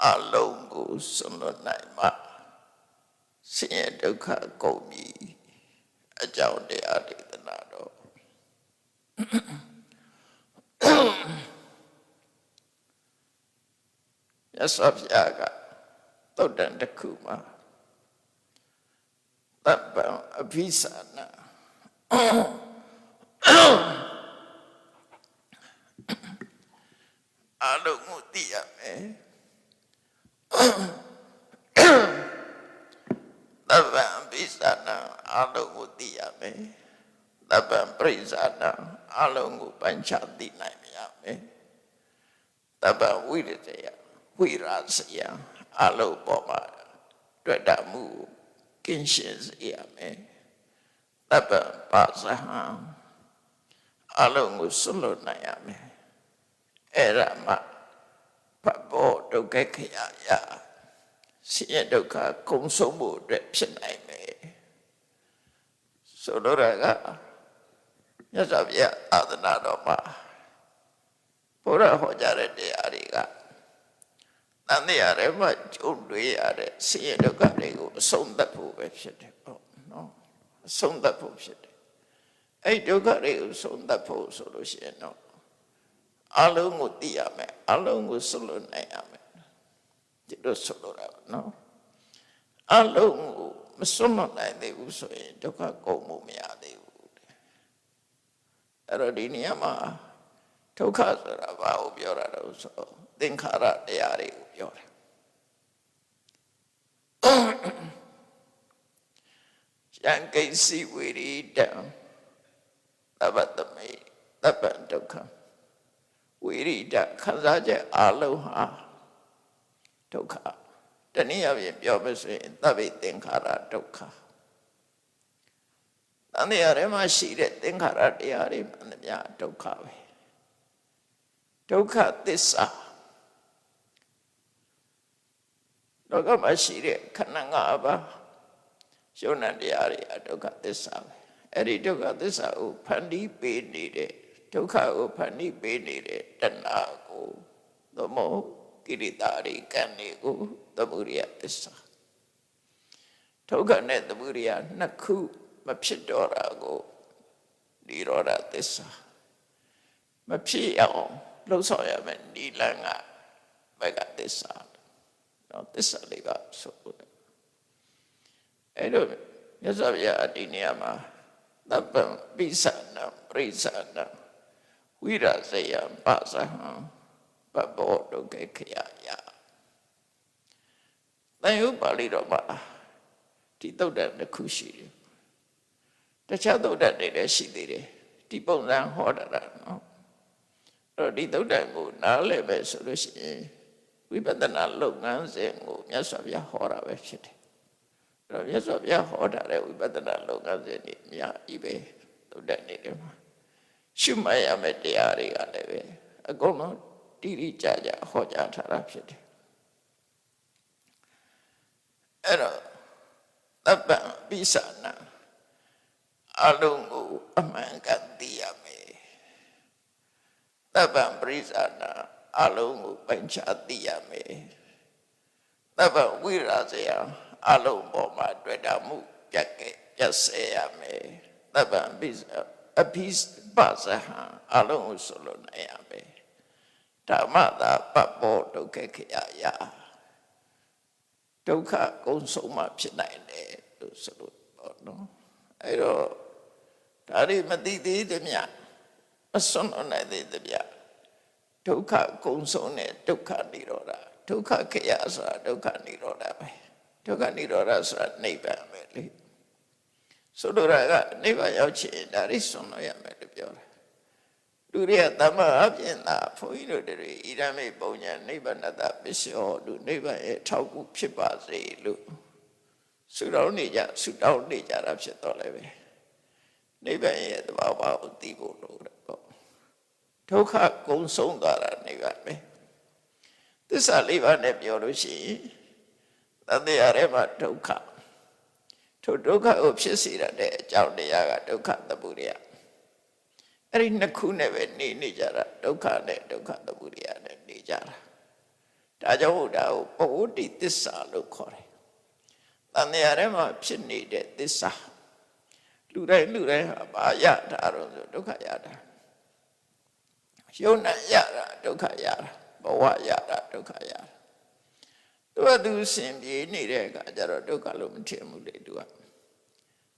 အလုံးကိုစွန့်လွတ်နိုင်မှဆင်းရဲဒုက္ခကုန်ပြီအကြောင်းတရားဒေသနာတော့မြတ်စွာဘုရားကသုတ်တန်တစ်ခုမှာတပ္ပံအဘိသနာအလုံးကိုသိရမယ်တပ္ပံအဘိသနာအလုံးကိုသိရမယ်တပ္ပံပရိစ္ဆာနာအလုံးကိုပိုင်းခြားသိနိုင်ရမယ်တပ္ပံဝိရတယဝိရာစယအလုံးပေါ်မှာတွေ့တာမှုကင်းရှင်းစေရမယ်တပ္ပံပါဇဟံအလုံးကိုစွန့်လွတ်နိုင်ရမယ်အဲ့ဒါမှဘဘောဒုက္ခခရယဆင်းရဲဒုက္ခကုံဆုံးမှုအတွက်ဖြစ်နိုင်မယ်ဆိုလိုတာကမြတ်စွာဘုရားသာသနာတော်မှာဘုရားဟောကြားတဲ့တရားတွေကတန်တရားတွေမှာကြုံတွေ့ရတဲ့ဆင်းရဲဒုက္ခတွေကိုအဆုံးသတ်ဖို့ပဲဖြစ်တယ်ပေါ့နော်အဆုံးသတ်ဖို့ဖြစ်တယ်အဲ့ဒုက္ခတွေကိုအဆုံးသတ်ဖို့ဆိုလို့ရှိရင်တော့အလုံးကိုသိရမယ်အလုံးကိုစွန့်လွတ်နိုင်ရမယ်ဒီလိုဆိုလိုတာနော်အလုံးကိုမစွန့်လွတ်နိုင်သေးဘူးဆိုရင်ဒုက္ခကုန်မှုမရသေးဘူးအဲ့တော့ဒီနေရာမှာဒုက္ခဆိုတာဘာကိုပြောတာလဲဆိုသင်္ခါရတရားတွေကိုပြောတယ်ယံကိစီဝိရိတံသဗ္ဗတမေသဗ္ဗဒုက္ခဝိရိတခံစားချက်အလုံးဟာဒုက္ခတနည်းအားဖြင့်ပြောမယ်ဆိုရင်သဗ္ဗေသင်္ခါရဒုက္ခတန်တရားထဲမှာရှိတဲ့သင်္ခါရတရားတွေမှန်သမျှဒုက္ခပဲဒုက္ခသစ္စာလောကမှာရှိတဲ့ခန္ဓာ၅ပါးယုံနာတရားတွေအဒုက္ခသစ္စာပဲအဲ့ဒီဒုက္ခသစ္စာကိုဖန်တီးပေးနေတဲ့ဒုက္ခကိုဖန်တီးပေးနေတဲ့တဏှာကိုသမုကိရိတာရိကံတွေကိုသမုဒိယသစ္စာဒုက္ခနဲ့သမုဒိယနှစ်ခုမဖြစ်တော့တာကိုនិရောဓသစ္စာမဖြစ်အောင်လှုပ်ဆောင်ရမယ်နိလန်ကဘဂသစ္စာတော့သစ္စာလေးပါဆိုအဲ့တော့မြတ်စွာဘုရားဒီနေရာမှာတပ္ပံပိသနာပရိစ္ဆာနာဝိရဇယပါဇဟံဘဘောဒုက္ခခရယတန်ရုပ်ပါဠိတော်မှာဒီသုတ်တန်တစ်ခုရှိတယ်တခြားသုတ်တန်တွေလည်းရှိသေးတယ်ဒီပုံစံဟောတာနော်အဲ့တော့ဒီသုတ်တန်ကိုနားလည်ပဲဆိုလို့ရှိရင်ဝိပဿနာလုပ်ငန်းစဉ်ကိုမြတ်စွာဘုရားဟောတာပဲဖြစ်တယ်အဲ့တော့မြတ်စွာဘုရားဟောတာတဲ့ဝိပဿနာလုပ်ငန်းစဉ်တွေအများကြီးပဲသုတ်တန်တွေထဲမှာရှုမှတ်ရမယ့်တရားတွေကလည်းပဲအကုန်လုံးတိတိကျကျဟောကြားထားတာဖြစ်တယ်အဲ့တော့တပ္ပံပိသနာအလုံးကိုအမှန်ကန်သိရမယ်တပ္ပံပရိစ္ဆာနာအလုံးကိုပိုင်းခြားသိရမယ်တပ္ပံဝိရာဇယအလုံးပေါ်မှာတွေ့တာမှုပြတ်ဆဲရမယ်တပ္ပံအဘိပါဇဟံအလုံးကိုဆိုလို့နိုင်ရမယ်ဓမ္မတာပပ္ပောဒုက္ခခရယဒုက္ခကုံဆုံးမှဖြစ်နိုင်တယ်လို့ဆိုလို့ပေါ့နော်အဲ့တော့ဒါတွေမသိသေးသမျှအစွန်းနိုင်သေးသမျှဒုက္ခကုံဆုံးတဲ့ဒုက္ခនិရောဓဒုက္ခခရဆိုတာဒုက္ခនិရောဓပဲဒုက္ခនិရောဓဆိုတာနိဗ္ဗာန်ပဲလေဆိုလိုတာကနိဗ္ဗာန်ရောက်ချင်ဒါရိစွန့်လို့ရမယ်လို့ပြောတယ်လူတွေကတမအပြင်သာဘုန်းကြီးတို့တွေဣရမေပုံညာနိဗ္ဗာန်တပစ္စယောလူနိဗ္ဗာန်ရဲ့ထောက်ကူဖြစ်ပါစေလို့ဆုတောင်းနေကြတာဖြစ်တော့လည်းပဲနိဗ္ဗာန်ရဲ့သဘာဝကိုသိဖို့လိုတယ်ပေါ့ဒုက္ခကုံဆုံးသွားတာနိဗ္ဗာန်ပဲသစ္စာလေးပါးနဲ့ပြောလို့ရှိရင်တန်တရားထဲမှာဒုက္ခထိုဒုက္ခကိုဖြစ်စေတဲ့အကြောင်းတရားကဒုက္ခသမုဒယအဲ့ဒီနှစ်ခုနဲ့ပဲနေကြတာဒုက္ခနဲ့ဒုက္ခသမုဒယနဲ့နေကြတာ ဒါကြောင့်ဒါကိုပဝတ္တိသစ္စာလို့ခေါ်တယ်တန်တရားထဲမှာဖြစ်နေတဲ့သစ္စာလူတိုင်းဟာဘာရတာတော့ဆိုဒုက္ခရတာယုံနာရတာဒုက္ခရတာဘဝရတာဒုက္ခရတာသူစင်ပြေနေတဲ့အခါကျတော့ဒုက္ခလို့မထင်ဘူးလေသူက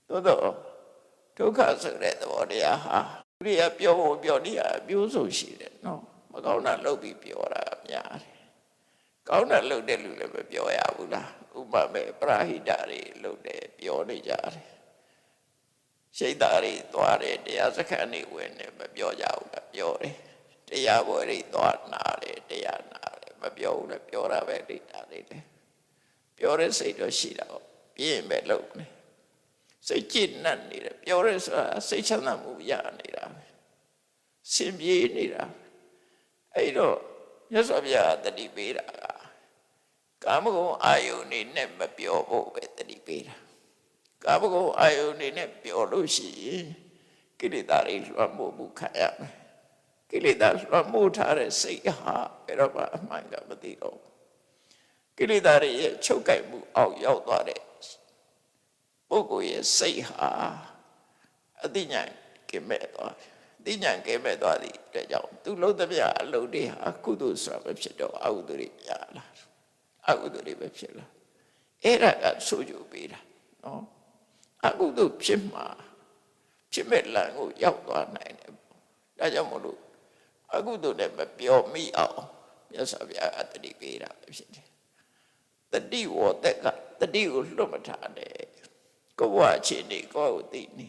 သို့တော့ဒုက္ခဆိုတဲ့သဘောတရားဟာသူတွေကပြောဖို့ပြောနေရအပြိုးဆုံးရှိတယ်နော်မကောင်းတာလုပ်ပြီးပြောတာများတယ်ကောင်းတာလုပ်တဲ့လူလည်းမပြောရဘူးလားဥပမာပရာဟိတတွေလုပ်တယ်ပြောနေကြတယ်ရှိတ်သားတွေသွားတယ်တရားစခန်းတွေဝင်တယ်မပြောကြဘူးလားပြောတယ်တရားပွဲတွေသွားနာတယ်တရားနာတယ်မပြောဘူးလားပြောတာပဲဒိတာတွေတယ်ပြောတဲ့စိတ်တော့ရှိတာပေါ့ပြင်းပဲလုပ်နေစိတ်ကြည်နတ်နေတယ်ပြောရဲဆိုတာစိတ်ချမ်းသာမှုရနေတာပဲစင်ပြေနေတာအဲ့တော့မြတ်စွာဘုရားတတိပေးတာကကာမဂုဏ်အာယုန်နေနဲ့မပြောဖို့ပဲတတိပေးတာကာမဂုဏ်အာယုန်နေနဲ့ပြောလို့ရှိရင်ကိလေသာတွေလွှမ်းမိုးမှုခံရမယ်ကိလေသာလွှမ်းမိုးထားတဲ့စိတ်ဟာဘယ်တော့မှအမှန်ကမသိတော့ကိလေသာတွေရဲ့ချုပ်ကိုက်မှုအောက်ရောက်သွားတဲ့ပုဂ္ဂိုလ်ရဲ့စိတ်ဟာအသိဉာဏ်ကင်းမဲ့သွားတယ်အသိဉာဏ်ကင်းမဲ့သွားသည့်အတွက်ကြောင့်သူလုံးသမျှအလုပ်တွေဟာကုသိုလ်ဆိုတာပဲဖြစ်တော့အကုသိုလ်တွေများလာအကုသိုလ်တွေပဲဖြစ်လာအဲ့ဒါကဆိုကြပေးတာနော်အကုသိုလ်ဖြစ်မှာဖြစ်မဲ့လမ်းကိုရောက်သွားနိုင်တယ်ဒါကြောင့်မလို့အကုသိုလ်နဲ့မပြောမိအောင်မြတ်စွာဘုရားအတ္တိပေးတာပဲဖြစ်တယ်တတိဝတ္တကတတိကိုလွတ်မထားနဲ့ကိုယ်ဘဝအခြေအနေကိုယ်ကိုသိနေ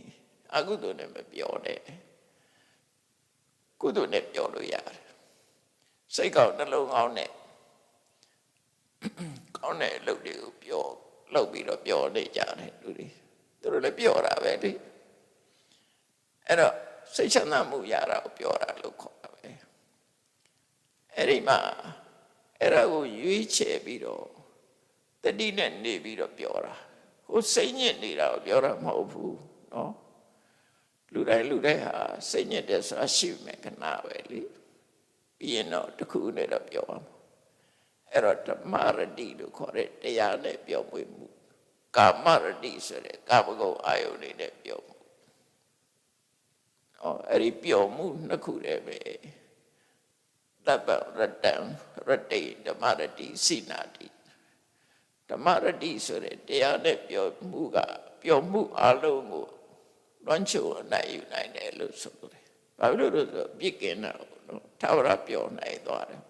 အကုသိုလ်နဲ့မပြောနဲ့ကုသိုလ်နဲ့ပြောလို့ရတယ်စိတ်ကောင်းနှလုံးကောင်းနဲ့ကောင်းတဲ့အလုပ်တွေကိုပြောလုပ်ပြီးတော့ပြောနေကြတယ်လူတွေသူတို့လည်းပြောတာပဲလေအဲ့တော့စိတ်ချမ်းသာမှုရတာကိုပြောတာလို့ခေါ်တာပဲအဲ့ဒီမှာအဲ့ဒါကိုရွေးချယ်ပြီးတော့တတိနဲ့နေပြီးတော့ပြောတာဟိုစိတ်ညစ်နေတာကိုပြောတာမဟုတ်ဘူးနော်လူတိုင်းဟာစိတ်ညစ်တယ်ဆိုတာရှိမယ်ခဏပဲလေပြီးရင်တော့တစ်ခုနဲ့တော့ပြောအောင်အဲ့တော့ဓမ္မရတိလို့ခေါ်တဲ့တရားနဲ့ပြောမွေးမှုကာမရတိဆိုတဲ့ကာမဂုဏ်အာယုန်တွေနဲ့ပြောမှုအဲ့ဒီပြောမှုနှစ်ခုတည်းပဲတပ္ပရတံရတိဓမ္မရတိစိနာတိဓမ္မရတိဆိုတဲ့တရားနဲ့ပြောမှုကပြောမှုအလုံးကိုလွှမ်းခြုံနိုင်ယူနိုင်တယ်လို့ဆိုတယ်။ဘာလို့လဲဆိုတော့ပြစ်ကင်းတာနော်ထာဝရပြောနိုင်သွားတယ်။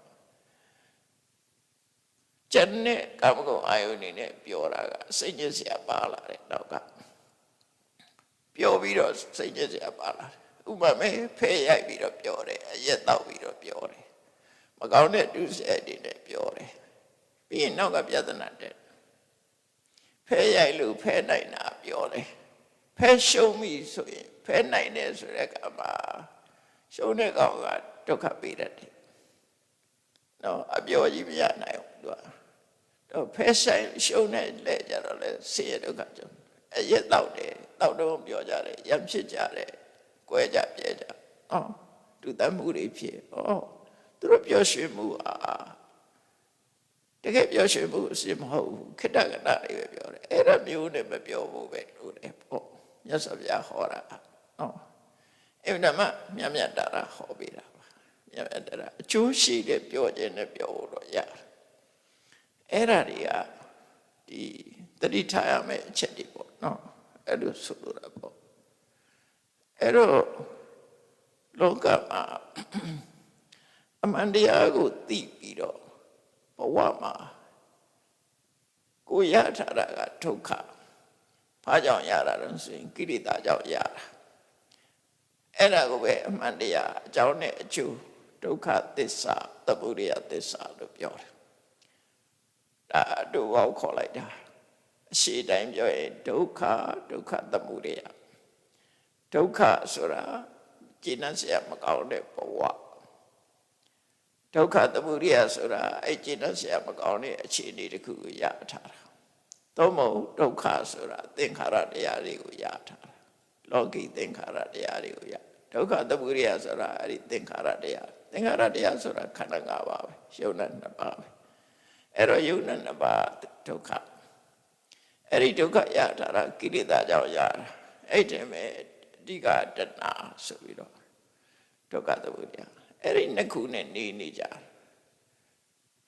ကျန်တဲ့ကာမဂုဏ်အာယုန်နေနဲ့ပြောတာကစိတ်ညစ်စရာပါလာတယ်နောက်ကပြောပြီးတော့စိတ်ညစ်စရာပါလာတယ်။ဥပမာဖဲရိုက်ပြီးတော့ပြောတယ်အရက်တောက်ပြီးတော့ပြောတယ်။မကောင်းတဲ့ဒုစရိုက်တွေနဲ့ပြောတယ်။ပြီးရင်နောက်ကပြဿနာတက်ဖဲရိုက်လို့ဖဲနိုင်တာပြောတယ်ဖဲရှုံးပြီဆိုရင်ဖဲနိုင်တယ်ဆိုတဲ့ကမှာရှုံးတဲ့ကောင်ကဒုက္ခပေးတတ်တယ်နော်အပြောကြီးမရနိုင်ဘူးသူကတော့ဖဲဆိုင်ရှုံးတဲ့လဲကြတော့လဲဆင်းရဲဒုက္ခကြောင့်အရက်တောက်တယ်တောက်တော့ပြောကြတယ်ရံဖြစ်ကြတယ်ကွဲကြပြဲကြတူတမှုတွေဖြစ်သူတို့ပြောရွှင်မှုတကယ်ပြောရွှင်မှုအစစ်မဟုတ်ဘူးခိတ္တကနာတွေပဲပြောတယ်အဲ့ဒါမျိုးနဲ့မပြောဘူးပဲလို့လေပေါ့မြတ်စွာဘုရားဟောတာအဲ့ဒါမှမြတ်မြတ်တာဟောပေးတာပါမြတ်မြတ်တာအကျိုးရှိတဲ့ပြောခြင်းနဲ့ပြောဖို့တော့ရတယ်အဲ့ဒါတွေကဒီတတိထားရမယ့်အချက်တွေပေါ့နော်အဲ့လိုဆိုလိုတာပေါ့အဲ့တော့လောကမှာအမှန်တရားကိုသိပြီးတော့ဘဝမှာကိုရထားတာကဒုက္ခဘာကြောင့်ရတာလဲဆိုရင်ကိလေသာကြောင့်ရတာအဲ့ဒါကိုပဲအမှန်တရားအကြောင်းနဲ့အကျိုးဒုက္ခသစ္စာသမုဒယသစ္စာလို့ပြောတယ်ဒါတို့ဘောခေါ်လိုက်တာအရှိတိုင်းပြောရင်ဒုက္ခသမုဒယဒုက္ခဆိုတာကျင့်စရာမကောင်းတဲ့ဘဝဒုက္ခသမုဒယဆိုတာအဲ့ကျင့်စရာမကောင်းတဲ့အခြေအနေတစ်ခုကိုရထားတာသို့မဟုတ်ဒုက္ခဆိုတာသင်္ခါရတရားတွေကိုရထားတာလောကီသင်္ခါရတရားတွေကိုရဒုက္ခသမုဒယဆိုတာအဲ့ဒီသင်္ခါရတရားဆိုတာခန္ဓာ၅ပါးပဲရုပ်နဲ့2ပါးပဲ အဲ့တော့ယုံနဲ့နှစ်ပါးဒုက္ခအဲ့ဒီဒုက္ခရတာကိလေသာကြောင့်ရတာအဲ့ဒီမဲ့အဓိကတဏှာဆိုပြီးတော့ဒုက္ခသမုဒယအဲ့ဒီနှစ်ခုနဲ့နေကြ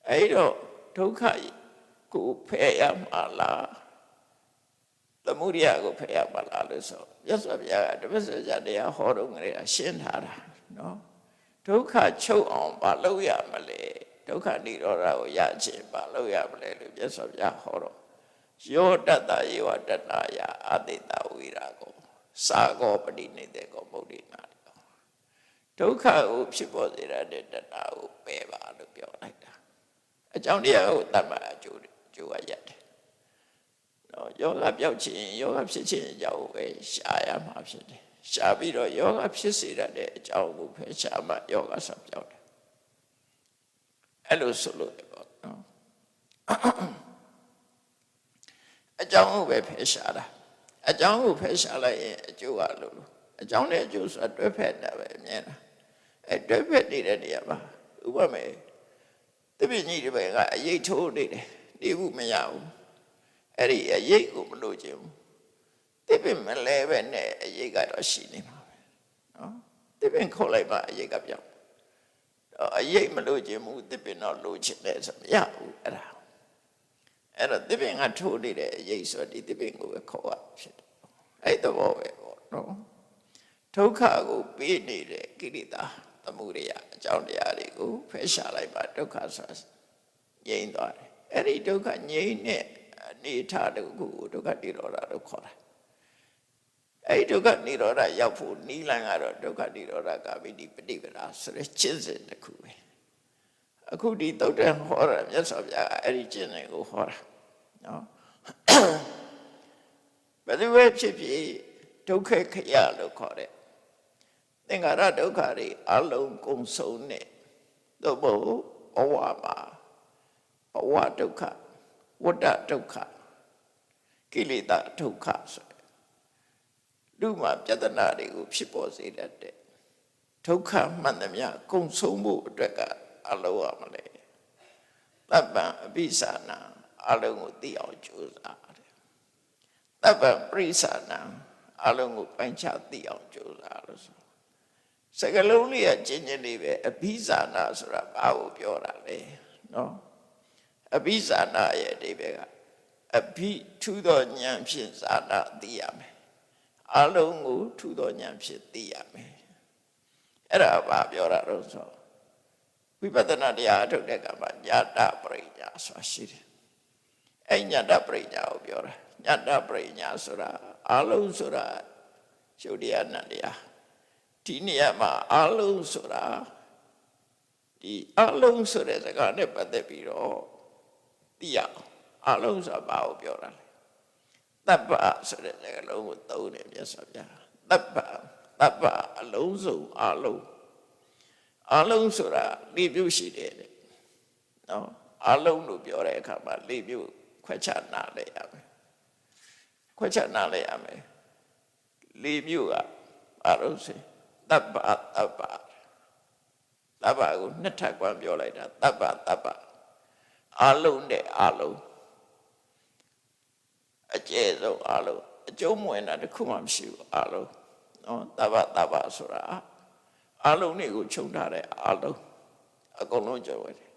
အဲ့တော့ဒုက္ခကိုဖယ်ရမှာလားသမုဒယကိုဖယ်ရမှာလားလို့ဆိုရသော်ဗျာတပည့်တော်ကြတရားဟောတော့ငရေရှင်းထားတာနော်ဒုက္ခချုပ်အောင်မလုပ်ရမလဲဒုက္ခនិရောဓကိုရခြင်းမလုပ်ရမလဲလို့ရသော်ဗျာဟောတော့ယောတတ္တယေဝတတ္တယအတိတဝိရာကိုသာကောပတိနေတဲ့ကောမုဒ္ဒိနာဒုက္ခကိုဖြစ်ပေါ်စေတဲ့တဏှာကိုပယ်ပါလို့ပြောလိုက်တာအကြောင်းတရားကိုတတ်မှအကျိုးရရတယ်နော်ယောဂပြောက်ခြင်းယောဂဖြစ်ခြင်းအကြောင်းကိုပဲရှားရမှာဖြစ်တယ်ရှားပြီးတော့ယောဂဖြစ်စေတဲ့အကြောင်းကိုပဲရှားမှယောဂဆောက်ပြောက်တယ်အဲ့လိုဆိုလို့ပေါ့နော်အကြောင်းကိုပဲဖယ်ရှားတာအကြောင်းကိုဖယ်ရှားလိုက်ရင်အကျိုးကလို့အကြောင်းနဲ့အကျိုးဆိုတာတွဲဖက်တာပဲအမြဲတမ်းအဲ့တွဲဖက်နေတဲ့နေရာမှာဥပမာတပည့်ကြီးတွေကအရေးထိုးနေတယ်နေဘူးမရဘူးအဲ့ဒီအရေးကိုမလို့ခြင်းဘူးတပည့်မလဲပဲနဲ့အရေးကတော့ရှိနေမှာပဲနော်တပည့်ခုတ်လိုက်ပါအရေးကပြောင်းအရေးမလို့ခြင်းဘူးတပည့်တော့လို့ခြင်းလဲဆိုမရဘူးအဲ့တော့တပည့်ကထိုးနေတဲ့အရေးဆိုဒီတပည့်ကိုပဲခေါ်ရဖြစ်တယ်အဲ့တော့ပဲပေါ့နော်ဒုက္ခကိုပေးနေတဲ့ကိလေသာသမုဒယအကြောင်းတရားတွေကိုဖယ်ရှားလိုက်ပါဒုက္ခဆိုငြိမ်းသွားတယ်အဲ့ဒီဒုက္ခငြိမ်းတဲ့အနေထားတစ်ခုကိုဒုက္ခនិရောဓလို့ခေါ်တာအဲ့ဒီဒုက္ခនិရောဓရောက်ဖို့နိလန်ကတော့ဒုက္ခនិရောဓကာမိတိပฏิပဒါဆိုတဲ့ကျင့်စဉ်တစ်ခုပဲအခုဒီသုတ်တန်ဟောတာမြတ်စွာဘုရားအဲ့ဒီကျင့်စဉ်ကိုဟောတာနော်ဘယ်လိုပဲဖြစ်ဖြစ်ဒုက္ခခရလို့ခေါ်တဲ့သင်္ခါရဒုက္ခတွေအလုံးကုန်ဆုံးတဲ့သို့မဟုတ်ဘဝမှာဘဝဒုက္ခဝတ္တဒုက္ခကိလေသာဒုက္ခဆိုလူမှာပြဿနာတွေကိုဖြစ်ပေါ်စေတတ်တဲ့ဒုက္ခမှန်သမျှကုန်ဆုံးဖို့အတွက်ကအလုံးရမလဲတပ္ပံအပိသနာအလုံးကိုသိအောင်ကြိုးစားတယ်တပ္ပံပရိသနာအလုံးကိုပိုင်းခြားသိအောင်ကြိုးစားလို့ဆိုစကလုံးလေးကကျဉ်းကျဉ်းလေးပဲအပိသနာဆိုတာဘာကိုပြောတာလဲနော်အပိသနာရဲ့အဓိပ္ပာယ်ကအဘိထူသောဉာဏ်ဖြင့်ဇာနာသိရမယ်အလုံးကိုထူသောဉာဏ်ဖြင့်သိရမယ်အဲ့ဒါဘာပြောတာတော့ဆိုဝိပဿနာတရားအထုတ်တဲ့ကမှာညတပရိညာဆိုတာရှိတယ်အဲ့ညတပရိညာကိုပြောတာညတပရိညာဆိုတာအလုံးဆိုတာရှုပ်တရားနတ်တရားဒီနေရာမှာအလုံးဆိုတာဒီအလုံးဆိုတဲ့စကားနဲ့ပတ်သက်ပြီးတော့သိရအလုံးဆိုတာဘာကိုပြောတာလဲတပ္ပဆိုတဲ့စကားလုံးကိုသုံးတယ်မြတ်စွာဘုရားတပ္ပအလုံးစုံအလုံးဆိုတာ၄မျိုးရှိတယ်တဲ့နော်အလုံးလို့ပြောတဲ့အခါမှာ၄မျိုးခွဲခြားနားလည်ရမယ်၄မျိုးကဘာလို့ဆိုတပ္ပကိုနှစ်ထပ်ကွာပြောလိုက်တာတပ္ပအလုံးနဲ့အလုံးအကျယ်ဆုံးအလုံးအကျုံးမဝင်တာတစ်ခုမှမရှိဘူးအလုံးနော်တပ္ပဆိုတာအလုံးတွေကိုခြုံထားတဲ့အလုံးအကုန်လုံးကျော်ဝင်တယ်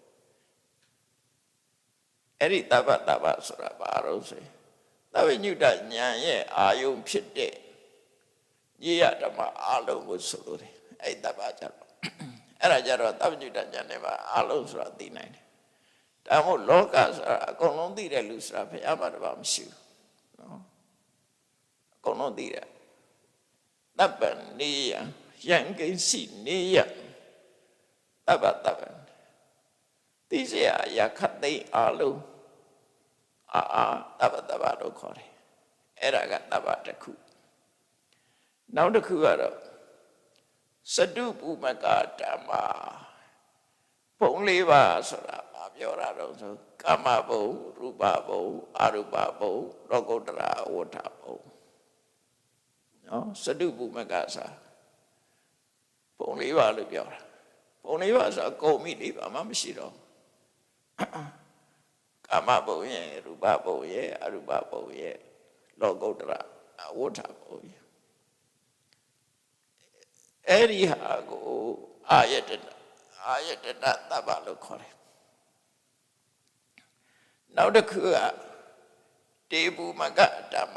အဲ့ဒီတပ္ပဆိုတာဘာလို့ဆိုသဗ္ဗညုတဉာဏ်ရဲ့အာယုံဖြစ်တဲ့ညရဓမ္မအလုံးကိုဆိုလို့တယ်အဲ့တပ္ပကြတော့အဲ့ဒါကြတော့သဗ္ဗညုတဉာဏ်နဲ့ပါအလုံးဆိုတာသိနိုင်တယ်ဒါမို့လောကဆိုတာအကုန်လုံးသိတဲ့လူဆိုတာဘုရားမှာတပါမရှိဘူးနော်အကုန်လုံးသိတယ်တပ္ပနေယယံကိစီနေယတပ္ပသိเสียရခတ်သိအလုံးတပ္ပလို့ခေါ်တယ်အဲ့ဒါကတပ္ပတစ်ခုနောက်တစ်ခုကတော့စတုပုမကဓမ္မဘုံ၄ပါးဆိုတာဘာပြောတာတော့ဆိုကာမဘုံရူပဘုံအရူပဘုံလောကုတ္တရာဝဋ္ဌဘုံနော်စတုပုမကစာဘုံ၄ပါးလို့ပြောတာဘုံ၄ပါးဆိုကုန်ပြီ၄ပါးမှမရှိတော့ ကာမဘုံရဲ့ရူပဘုံရဲ့အရူပဘုံရဲ့လောကုတ္တရဝဋ္ဌဘုံရဲ့အဲ့ဒီဟာကိုအာယတနာတပ္ပလို့ခေါ်တယ်နောက်တစ်ခုကတေဘူမကဓမ္မ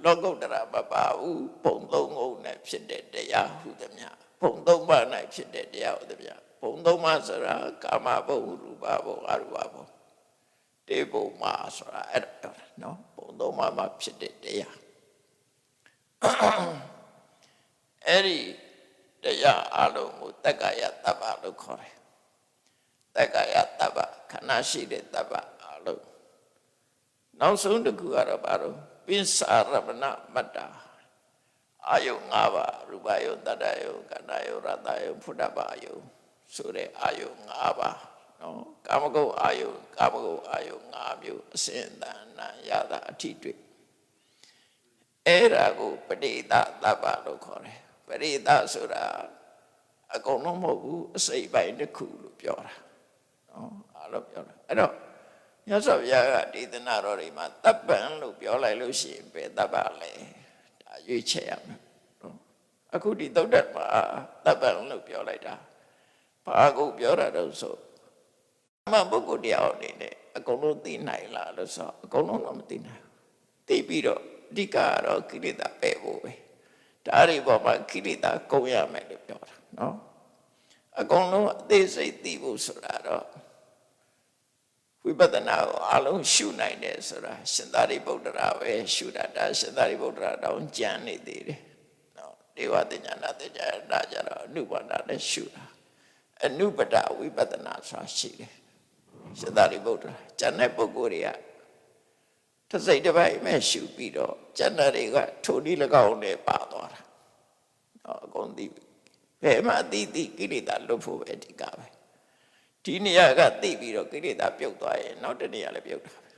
လောကုတ္တရာမပါဘူးဘုံသုံးခုနဲ့ဖြစ်တဲ့တရားဟုသမျှဘုံသုံးပါး၌ဖြစ်တဲ့တရားဟုသမျှဘုံသုံးပါးဆိုတာကာမဘုံရူပဘုံအရူပဘုံတေဘူမဆိုတာအဲ့ဒါနော်ဘုံသုံးပါးမှာဖြစ်တဲ့တရားအဲ့ဒီတရားအလုံးကိုတက္ကယတပ္ပလို့ခေါ်တယ်တက္ကယတပ္ပခဏရှိတဲ့တပ္ပအလုံးနောက်ဆုံးတစ်ခုကတော့ဘာလို့ပိစ္ဆာရမဏမတ္တာအာယု၅ပါးရူပယုတတ္တယုကန္တယုရတယုဖုဒ္ဓဘာယုဆိုတဲ့အာယု၅ပါးနော်ကာမဂုဏ်အာယု၅မျိုးအစဉ်တန်နာရတာအထိတွေ့အဲ့ဒါကိုပရိသတပ္ပလို့ခေါ်တယ်ပရိသဆိုတာအကုန်လုံးမဟုတ်ဘူးအစိပ်ပိုင်းတစ်ခုလို့ပြောတာနော်အဲ့လိုပြောတာအဲ့တော့မြတ်စွာဘုရားကဒေသနာတော်တွေမှာတပ္ပံလို့ပြောလိုက်လို့ရှိရင်ပဲတပ္ပလဲဒါရွေးချယ်ရမယ်နော်အခုဒီသုဒ္ဓမှာတပ္ပံလို့ပြောလိုက်တာဘာကိုပြောတာတော့ဆိုအမှန်ပုဂ္ဂိုလ်တရားအနေနဲ့အကုန်လုံးသိနိုင်လားလို့ဆိုအကုန်လုံးတော့မသိနိုင်ဘူးသိပြီးတော့အဓိကကတော့ကိလေသာပယ်ဖို့ပဲဒါတွေပေါ်မှာကိလေသာကုန်ရမယ်လို့ပြောတာနော်အကုန်လုံးအသေးစိတ်သိဖို့ဆိုတာတော့ဝိပဿနာကိုအလုံးရှုနိုင်တယ်ဆိုတာရှင်သာရိပုတ္တရာပဲရှုတာဒါရှင်သာရိပုတ္တရာတောင်ကြံနေသေးတယ်နော်ဒေဝတဉာဏတဉာဏကြတော့အနုပါဒနဲ့ရှုတာအနုပဒဝိပဿနာဆိုတာရှိတယ်ရှင်သာရိပုတ္တရာကျန်တဲ့ပုဂ္ဂိုလ်တွေကတစ်စိတ်တစ်ပိုင်းပဲရှုပြီးတော့ကျန်တဲ့တွေကထိုနည်း၎င်းနဲ့ပါသွားတာနော်အကုန်သိဘယ်မှာသိကိလေသာလွတ်ဖို့ပဲဒီကပဲဒီနေရာကသိပြီးတော့ကိလေသာပြုတ်သွားရင်နောက်တနေရာလည်းပြုတ်တာပဲ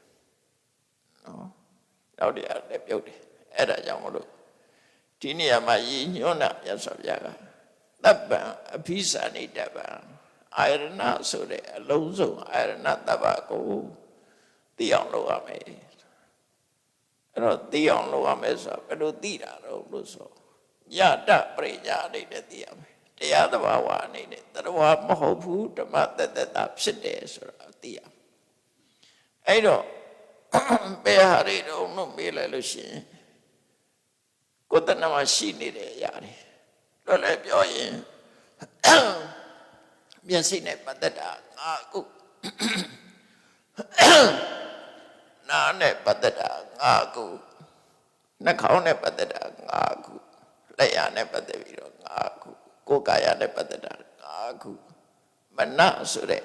နော်နောက်တနေရာလည်းပြုတ်တယ်အဲ့ဒါကြောင့်မလို့ဒီနေရာမှာရည်ညွှန်းတာမြတ်စွာဘုရားကတပ္ပံအဖိစာနိတပ္ပံအာရဏဆိုတဲ့အလုံးစုံအာရဏတပ္ပကိုသိအောင်လုပ်ရမယ်အဲ့တော့သိအောင်လုပ်ရမယ်ဆိုတော့ဘယ်လိုသိတာတော့လို့ဆိုယတပရိညာအနေနဲ့သိရမယ်တရားသဘာဝအနေနဲ့တရားမဟုတ်ဘူးဓမ္မတတ္တဖြစ်တယ်ဆိုတာသိရအဲ့တော့ဘယ်ဟာတွေတော့လို့မေးလိုက်လို့ရှိရင်ကိုယ်တဏ္ဍမှာရှိနေတဲ့အရာတွေတော့လည်းပြောရင်မျက်စိနဲ့ပတ်သက်တာ5ခုနားနဲ့ပတ်သက်တာ5ခုနှာခေါင်းနဲ့ပတ်သက်တာ5ခုလက်ရနဲ့ပတ်သက်ပြီးတော့5ခုကိုယ်ကာယနဲ့ပတ်သက်တာ5ခုမနဆိုတဲ့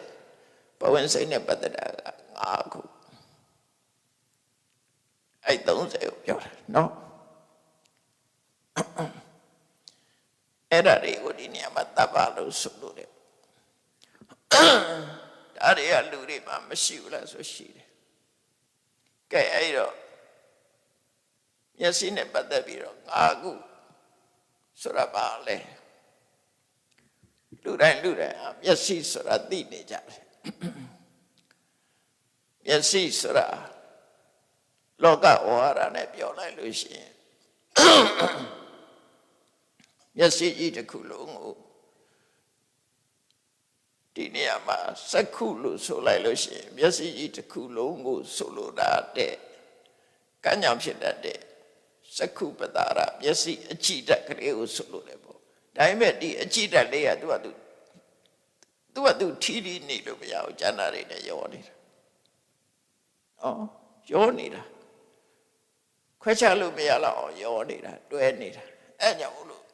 ဘဝင်စိတ်နဲ့ပတ်သက်တာ5ခုအဲ့30ကိုပြောတာနော်အဲ့ဒါတွေကိုဒီနေရာမှာတပ္ပလို့ဆိုလို့တယ်ဒါတွေကလူတွေမှာမရှိဘူးလားဆိုရှိတယ်ကဲအဲ့တော့မျက်စိနဲ့ပတ်သက်ပြီးတော့5ခုဆိုတာပါလေလူတိုင်းမျက်စိဆိုတာသိနေကြတယ်မျက်စိဆိုတာလောကဝါဒနဲ့ပြောလိုက်လို့ရှိရင်မျက်စိကြီးတစ်ခုလုံးကိုဒီနေရာမှာစက္ခုလို့ဆိုလိုက်လို့ရှိရင်မျက်စိကြီးတစ်ခုလုံးကိုဆိုလိုတာတဲ့ကံကြောင့်ဖြစ်တတ်တဲ့စက္ခုပတာရမျက်စိအကြည့်တက်ကလေးကိုဆိုလိုတယ်ပေါ့ဒါပေမဲ့ဒီအကြည့်တက်လေးကသူကသူထီးထီးနေလို့မရဘူးကျန်တာတွေနဲ့ရောနေတာရောနေတာခွဲခြားလို့မရတော့အောင်ရောနေတာတွဲနေတာအဲ့ကြောင့်မို့လို့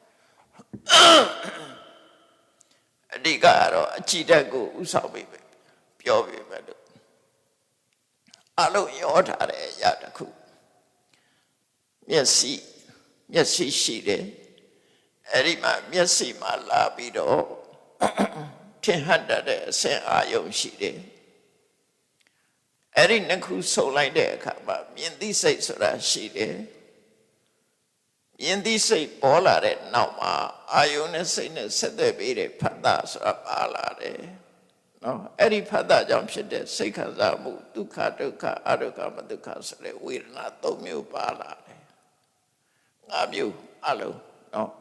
အဓိကကတော့အကြည့်တက်ကိုဥဆောင်ပြီးပဲပြောပြမယ်လို့အလုံးရောထားတဲ့အရာတစ်ခုမျက်စိရှိတယ်အဲ့ဒီမှာမျက်စိမှာလာပြီးတော့ထင်ဟပ်တဲ့အဆင့်အာယုံရှိတယ်အဲ့ဒီနှစ်ခုဆုံလိုက်တဲ့အခါမှာမြင်သိစိတ်ဆိုတာရှိတယ်မြင်သိစိတ်ပေါ်လာတဲ့နောက်မှာအာယုံနဲ့စိတ်နဲ့ဆက်သွယ်ပြီးတဲ့ဖတ်တာဆိုတာပါလာတယ် နော်အဲ့ဒီဖတ်တာကြောင့်ဖြစ်တဲ့စိတ်ခံစားမှုဒုက္ခဒုက္ခအဒုက္ခမဒုက္ခဆိုတဲ့ဝေဒနာ၃မျိုးပါလာတယ်၅မျိုးအလုံးနော်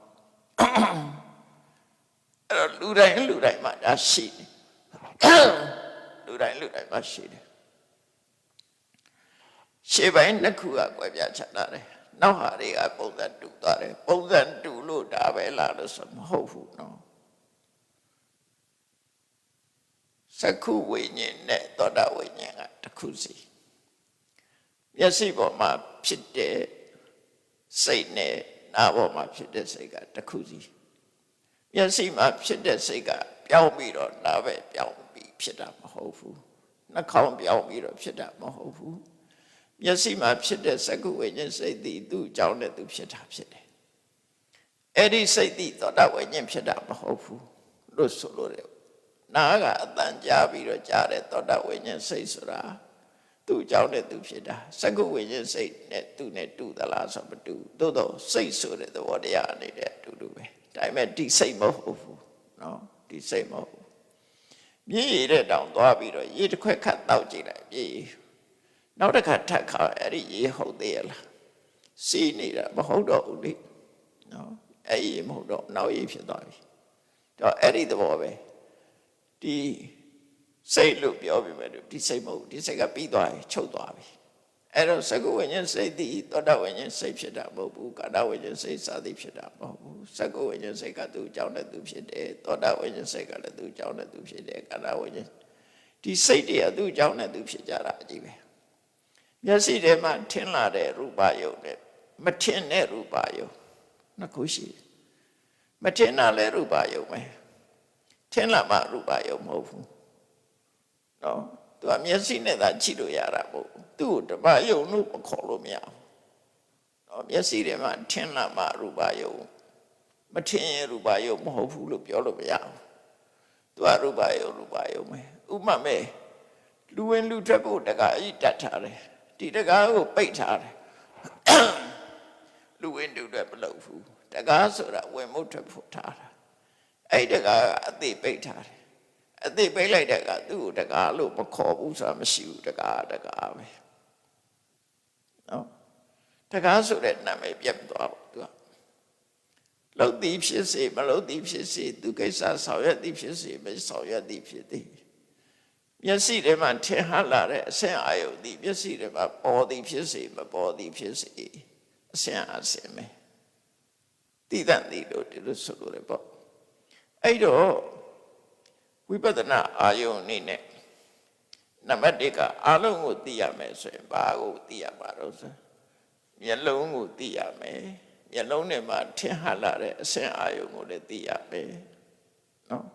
အဲ့တော့လူတိုင်းမှာဒါရှိတယ်လူတိုင်းမှာရှိတယ်ရှေ့ပိုင်းနှစ်ခုကကွဲပြားခြားလာတယ်နောက်ဟာတွေကပုံစံတူသွားတယ်ပုံစံတူလို့ဒါပဲလားလို့ဆိုမဟုတ်ဘူးနော်စက္ခုဝိညာဉ်နဲ့သောတာဝိညာဉ်ကတစ်ခုစီမျက်စိပေါ်မှာဖြစ်တဲ့စိတ်နဲ့နားပေါ်မှာဖြစ်တဲ့စိတ်ကတစ်ခုစီမျက်စိမှာဖြစ်တဲ့စိတ်ကပြောင်းပြီးတော့နားပဲပြောင်းပြီးဖြစ်တာမဟုတ်ဘူးနှာခေါင်းပြောင်းပြီးတော့ဖြစ်တာမဟုတ်ဘူးမျက်စိမှာဖြစ်တဲ့စက္ခုဝိညာဉ်စိတ်သည်သူ့အကြောင်းနဲ့သူဖြစ်တာဖြစ်တယ်အဲ့ဒီစိတ်သည်သောတာဝိညာဉ်ဖြစ်တာမဟုတ်ဘူးလို့ဆိုလို့တယ်နာကအတန်ကြားပြီးတော့ကြားတဲ့သောတာဝိညာဉ်စိတ်ဆိုတာသူ့အကြောင်းနဲ့သူဖြစ်တာစက္ခုဝိညာဉ်စိတ်နဲ့သူနဲ့တူသလားဆိုမတူသို့တော့စိတ်ဆိုတဲ့သဘောတရားအနေနဲ့အတူတူပဲဒါပေမဲ့ဒီစိတ်မဟုတ်ဘူးနော်ဒီစိတ်မဟုတ်ဘူးမြေရည်တဲ့တောင်သွားပြီးတော့ရေတစ်ခွက်ခတ်တောက်ကြည့်လိုက်မြေနောက်တစ်ခါထပ်ခါအဲ့ဒီရေဟုတ်သေးရလားစီးနေတာမဟုတ်တော့ဘူးလေနော်အဲ့ဒီမဟုတ်တော့နောက်ရေဖြစ်သွားပြီတော့အဲ့ဒီသဘောပဲဒီစိတ်လို့ပြောပြီးမယ်ဒီစိတ်မဟုတ်ဒီစိတ်ကပြီးသွားပြီချုပ်သွားပြီအဲ့တော့စကုဝိညာဉ်စိတ်သည်သောတာဝိညာဉ်စိတ်ဖြစ်တာမဟုတ်ဘူးကာဏဝိညာဉ်စိတ်စသည်ဖြစ်တာမဟုတ်ဘူးစကုဝိညာဉ်စိတ်ကသူ့အကြောင်းနဲ့သူဖြစ်တယ်သောတာဝိညာဉ်စိတ်ကလည်းသူ့အကြောင်းနဲ့သူဖြစ်တယ်ကာဏဝိညာဉ်ဒီစိတ်တွေကသူ့အကြောင်းနဲ့သူဖြစ်ကြတာအကြီးပဲမျက်စိထဲမှာထင်လာတဲ့ရူပယုံနဲ့မထင်တဲ့ရူပယုံနှစ်ခုရှိတယ်မထင်တာလည်းရူပယုံပဲထင်လာမှရူပယုံမဟုတ်ဘူးနော်သူကမျက်စိနဲ့သာကြည့်လို့ရတာမဟုတ်ဘူးသူ့ကိုဓမ္မယုံလို့မခေါ်လို့မရဘူးနော်မျက်စိထဲမှာထင်လာမှရူပယုံမထင်ရင်ရူပယုံမဟုတ်ဘူးလို့ပြောလို့မရဘူးသူကရူပယုံပဲဥပမာမဲ့လူဝင်လူထွက်ဖို့တကားကြီးတတ်ထားတယ်ဒီတကားကိုပိတ်ထားတယ်လူဝင်လူထွက်မလုပ်ဘူးတကားဆိုတာဝင်မှုထွက်ဖို့ထားတာအဲ့တကားကအသေးပိတ်ထားတယ်အသေးပိတ်လိုက်တဲ့ကသူ့ကိုတကားလို့မခေါ်ဘူးဆိုတာမရှိဘူးတကားပဲနော်တကားဆိုတဲ့နာမည်ပြတ်သွားဘူးသူကလှုပ်သည်ဖြစ်စေမလှုပ်သည်ဖြစ်စေသူကိစ္စဆောင်ရွက်သည်ဖြစ်စေမဆောင်ရွက်သည်ဖြစ်သည်မျက်စိထဲမှာထင်ဟလာတဲ့အဆင့်အာယုသည်မျက်စိထဲမှာပေါ်သည်ဖြစ်စေမပေါ်သည်ဖြစ်စေအဆင့်အဆင့်ပဲတည်တတ်သည်လို့ဒီလိုဆိုလို့ရပေါ့အဲ့တော့ဝိပဿနာအာယုအနေနဲ့နံပါတ်1ကအာလုံးကိုသိရမယ်ဆိုရင်ဘာကိုသိရမှာတော့ဆိုမျက်လုံးကိုသိရမယ်မျက်လုံးထဲမှာထင်ဟလာတဲ့အဆင့်အာယုကိုလည်းသိရမယ်နော်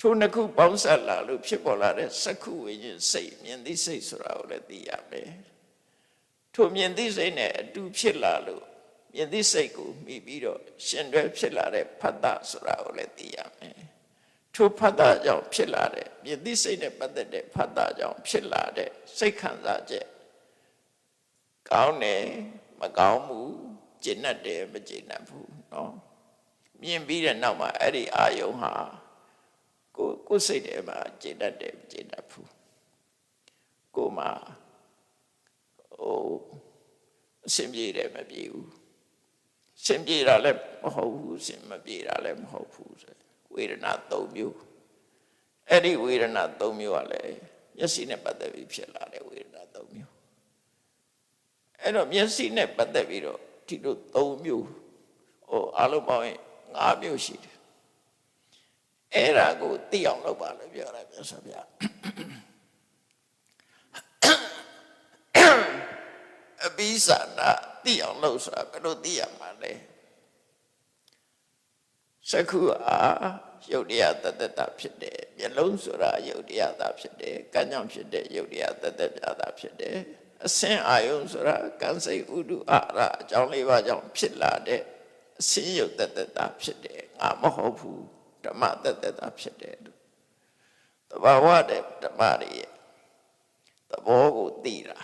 ထိုနှစ်ခုပေါင်းစပ်လာလို့ဖြစ်ပေါ်လာတဲ့စက္ခုဝိညာဉ်စိတ်မြင်သိစိတ်ဆိုတာကိုလည်းသိရမယ်ထိုမြင်သိစိတ်နဲ့အတူဖြစ်လာလို့မြင်သိစိတ်ကိုမိပြီးတော့ရှင်တွဲဖြစ်လာတဲ့ဖတ်တာဆိုတာကိုလည်းသိရမယ်ထိုဖတ်တာကြောင့်ဖြစ်လာတဲ့မြင်သိစိတ်နဲ့ပတ်သက်တဲ့ဖတ်တာကြောင့်ဖြစ်လာတဲ့စိတ်ခံစားချက်ကောင်းတယ်မကောင်းဘူးကျဉ်တ်တယ်မကျဉ်တ်ဘူးနော်မြင်ပြီးတဲ့နောက်မှာအဲ့ဒီအာယုံဟာကိုယ်စိတ်ထဲမှာကျဉ်တ်တယ်မကျဉ်တ်ဘူးကိုယ်မှာအစင်ပြေတယ်မပြေဘူးစင်ပြေတာလည်းမဟုတ်ဘူးစင်မပြေတာလည်းမဟုတ်ဘူးဆိုဝေဒနာ၃မျိုးအဲ့ဒီဝေဒနာ၃မျိုးကလည်းမျက်စိနဲ့ပတ်သက်ပြီးဖြစ်လာတဲ့ဝေဒနာ၃မျိုးအဲ့တော့မျက်စိနဲ့ပတ်သက်ပြီးတော့ဒီလို၃မျိုးအလုံးပေါင်းရင်၅မျိုးရှိတယ်အဲ့ဒါကိုသိအောင်လုပ်ပါလို့ပြောတာမြတ်စွာဘုရားအဘိဇာနာသိအောင်လုပ်ဆိုတာဘယ်လိုသိရမှာလဲစက္ခုယုတ်တရားတသက်တာဖြစ်တယ်မျက်လုံးဆိုတာယုတ်တရားသာဖြစ်တယ်ကံကြောင့်ဖြစ်တဲ့ယုတ်တရားတသက်ပြတာဖြစ်တယ်အစင်အာယုံဆိုတာကံစိတ်ဥဒုအာရအကြောင်း၄ပါးကြောင့်ဖြစ်လာတဲ့အစင်ယုတ်တသက်တာဖြစ်တယ်ငါမဟုတ်ဘူးဓမ္မတသက်တာဖြစ်တယ်သဘာဝတဲ့ဓမ္မတွေရဲ့သဘောကိုသိတာ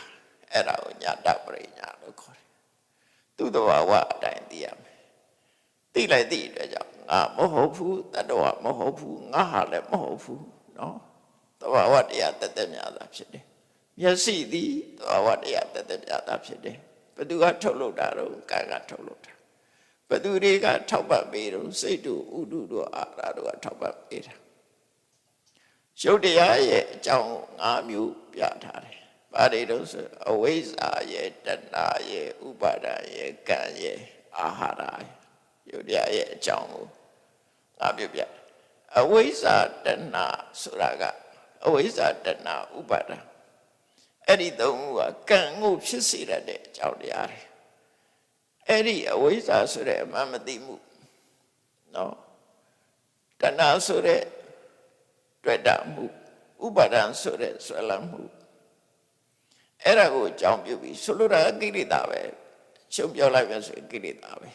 အဲ့ဒါကိုညာတပရိညာလို့ခေါ်တယ်သူ့သဘာဝအတိုင်းသိရမယ်သိလိုက်တဲ့အတွက်ကြောင့်ငါမဟုတ်ဘူးတတ္တဝမဟုတ်ဘူးငါဟာလည်းမဟုတ်ဘူးနော် သဘာဝတရားတသက်များတာဖြစ်တယ်မျက်စိသည်သဘာဝတရားတသက်များတာဖြစ်တယ်ဘယ်သူကထုတ်လုပ်တာတော့ကံကထုတ်လုပ်တာဘယ်သူတွေကထောက်ပံ့ပေးတော့စိတ်တို့ဥဒုတို့အာရတို့ကထောက်ပံ့ပေးတာရုပ်တရားရဲ့အကြောင်း၅မျိုးပြထားတယ်ဘာတွေတော့ဆိုအဝိဇ္ဇာရဲ့တဏှာရဲ့ဥပါဒာရဲ့ကံရဲ့အာဟာရရုပ်တရားရဲ့အကြောင်းကိုငါပြအဝိဇ္ဇာတဏှာဆိုတာကအဝိဇ္ဇာတဏှာဥပါဒာအဲ့ဒီသုံးခုကကံကိုဖြစ်စေတဲ့အကြောင်းတရားတွေအဲ့ဒီအဝိဇ္ဇာဆိုတဲ့အမှန်မသိမှုနော်တဏှာဆိုတဲ့တွေ့တာမှုဥပါဒံဆိုတဲ့ဆွဲလမ်းမှုအဲ့ဒါကိုအကြောင်းပြုပြီးဆိုလိုတာကိလေသာပဲရှုံပြောလိုက်မယ်ဆိုရင်ကိလေသာပဲ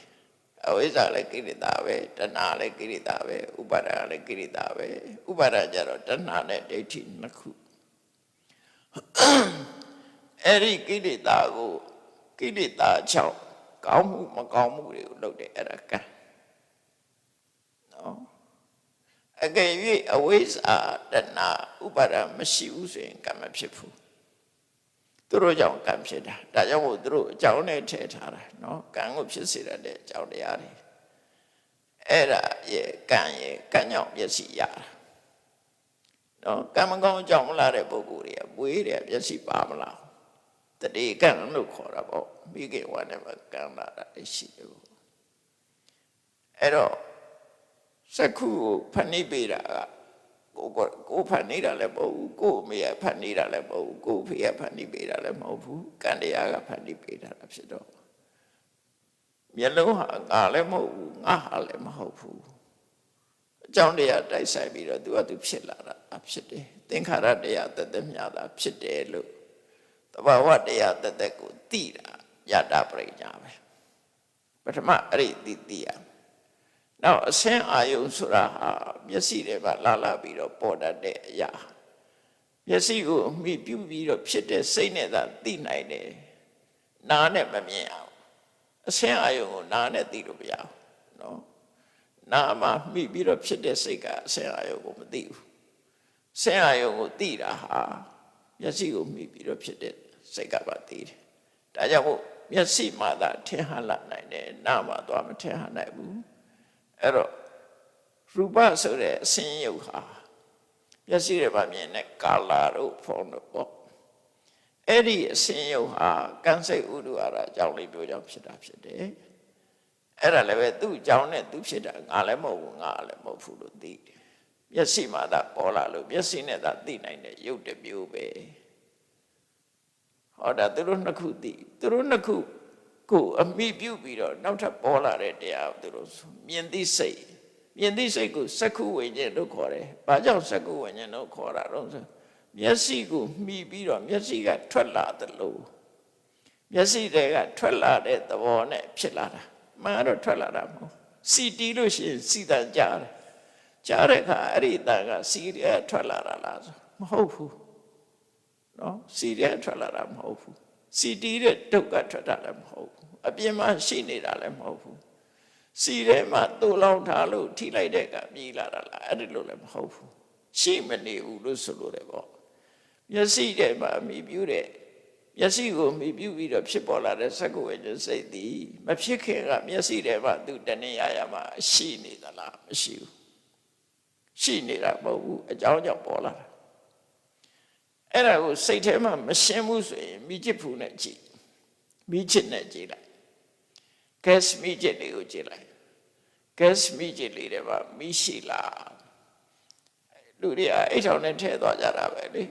အဝိဇ္ဇာလည်းကိလေသာပဲတဏှာလည်းကိလေသာပဲဥပါဒံလည်းကိလေသာပဲဥပါဒံကြတော့တဏှာနဲ့ဒိဋ္ဌိနှစ်ခုအဲ့ဒီကိလေသာကိုကိလေသာကြောင့်ကောင်းမှုမကောင်းမှုတွေကိုလုပ်တယ်အဲ့ဒါကံနော်အကယ်၍အဝိဇ္ဇာတဏှာဥပါဒံမရှိဘူးဆိုရင်ကံမဖြစ်ဘူးသူတို့ကြောင့်ကံဖြစ်တာဒါကြောင့်မို့သူတို့အကြောင်းနဲ့ထည့်ထားတာနော်ကံကိုဖြစ်စေတဲ့အကြောင်းတရားတွေအဲ့ဒါရဲ့ကံကြောင့်မျက်စိရတာနော်ကံမကောင်းအကြောင်းမလာတဲ့ပုဂ္ဂိုလ်တွေကပွေးတယ်မျက်စိပါမလားတတိကံလို့ခေါ်တာပေါ့မိကေဝါနဲ့ကံလာတာရှိတယ်အဲ့တော့စက္ခုကိုဖန်နေပေးတာကကိုဖန်နေတာလည်းမဟုတ်ဘူးကိုအမေကဖန်နေတာလည်းမဟုတ်ဘူးကိုဖေကဖန်နေပေးတာလည်းမဟုတ်ဘူးကံတရားကဖန်နေပေးတာဖြစ်တော့မျက်လုံးဟာငါလည်းမဟုတ်ဘူးငါဟာလည်းမဟုတ်ဘူးအကြောင်းတရားတိုက်ဆိုင်ပြီးတော့သူကသူဖြစ်လာတာဖြစ်တယ်သင်္ခါရတရားတသက်များတာဖြစ်တယ်လို့သဘာဝတရားတသက်ကိုသိတာယတာပရိညာပဲပထမအဲ့ဒီသိရနောက်အစင်းအာယုံဆိုတာဟာမျက်စိတွေမှာလာပြီးတော့ပေါ်တတ်တဲ့အရာမျက်စိကိုမှီပြုပြီးတော့ဖြစ်တဲ့စိတ်နဲ့သာသိနိုင်တယ်နားနဲ့မမြင်အောင်အစင်းအာယုံကိုနားနဲ့သိလို့မရဘူးနော်နားမှာမှီပြီးတော့ဖြစ်တဲ့စိတ်ကအစင်းအာယုံကိုမသိဘူးအစင်းအာယုံကိုသိတာဟာမျက်စိကိုမှီပြီးတော့ဖြစ်တဲ့စိတ်ကပါသိတယ်ဒါကြောင့်မို့မျက်စိမှသာထင်ဟလာနိုင်တယ်နားမှာတော့မထင်ဟနိုင်ဘူးအဲ့တော့ရူပဆိုတဲ့အစင်းရုပ်ဟာမျက်စိတွေမှာမြင်တဲ့ကာလာတို့ဖုံးတို့ပေါ့အဲ့ဒီအစင်းရုပ်ဟာကံစိတ်ဥဒုအာရအကြောင်းလေးပြောကြောင့်ဖြစ်တာဖြစ်တယ်အဲ့ဒါလည်းပဲသူ့အကြောင်းနဲ့သူဖြစ်တာငါလည်းမဟုတ်ဘူးငါလည်းမဟုတ်ဘူးလို့သိတယ်မျက်စိမှာသာပေါ်လာလို့မျက်စိနဲ့သာသိနိုင်တဲ့ရုပ်တစ်မျိုးပဲဟောတာသူတို့နှစ်ခုသိသူတို့နှစ်ခုကိုအမိပြုပြီးတော့နောက်ထပ်ပေါ်လာတဲ့တရားသူတို့မြင်သိစိတ်ကိုစက္ခုဝိညာဉ်လို့ခေါ်တယ်။ဘာကြောင့်စက္ခုဝိညာဉ်လို့ခေါ်တာတော့ဆိုမျက်စိကိုမှီပြီးတော့မျက်စိကထွက်လာသလိုမျက်စိတွေကထွက်လာတဲ့သဘောနဲ့ဖြစ်လာတာမှန်တော့ထွက်လာတာမဟုတ်စီတီးလို့ရှိရင်စီတန်ကြားတယ်ကြားတဲ့အခါအဲ့ဒီတန်ကစီရဲထွက်လာတာလားဆိုမဟုတ်ဘူးနော်စီရဲထွက်လာတာမဟုတ်ဘူးစီတီးတဲ့ဒုက္ခထွက်တာလည်းမဟုတ်ဘူးအပြင်မှာရှိနေတာလည်းမဟုတ်ဘူးစီထဲမှာတူလောင်ထားလို့ထိလိုက်တဲ့ကမြည်လာတာလားအဲ့ဒီလိုလည်းမဟုတ်ဘူးရှိမနေဘူးလို့ဆိုလို့တယ်ပေါ့မျက်စိထဲမှာမြည်ပြူးတဲ့မျက်စိကိုမြည်ပြူးပြီးတော့ဖြစ်ပေါ်လာတဲ့စက္ကဝေကျစိတ်သည်မဖြစ်ခင်ကမျက်စိထဲမှာသူတဏှာရမှာရှိနေသလားမရှိဘူးရှိနေတာမဟုတ်ဘူးအကြောင်းကြောင့်ပေါ်လာတာအဲ့ဒါကိုစိတ်ထဲမှာမရှင်းဘူးဆိုရင်မိချစ်ဖူနဲ့ကြည့်မိချစ်နဲ့ကြည့်လိုက်ဂက်စ်မိချစ်လေးကိုကြည့်လိုက်ဂက်စ်မိချစ်လေးတွေမှာမိရှိလားလူတွေကအိတ်ထောင်နဲ့ထည့်သွားကြတာပဲလေ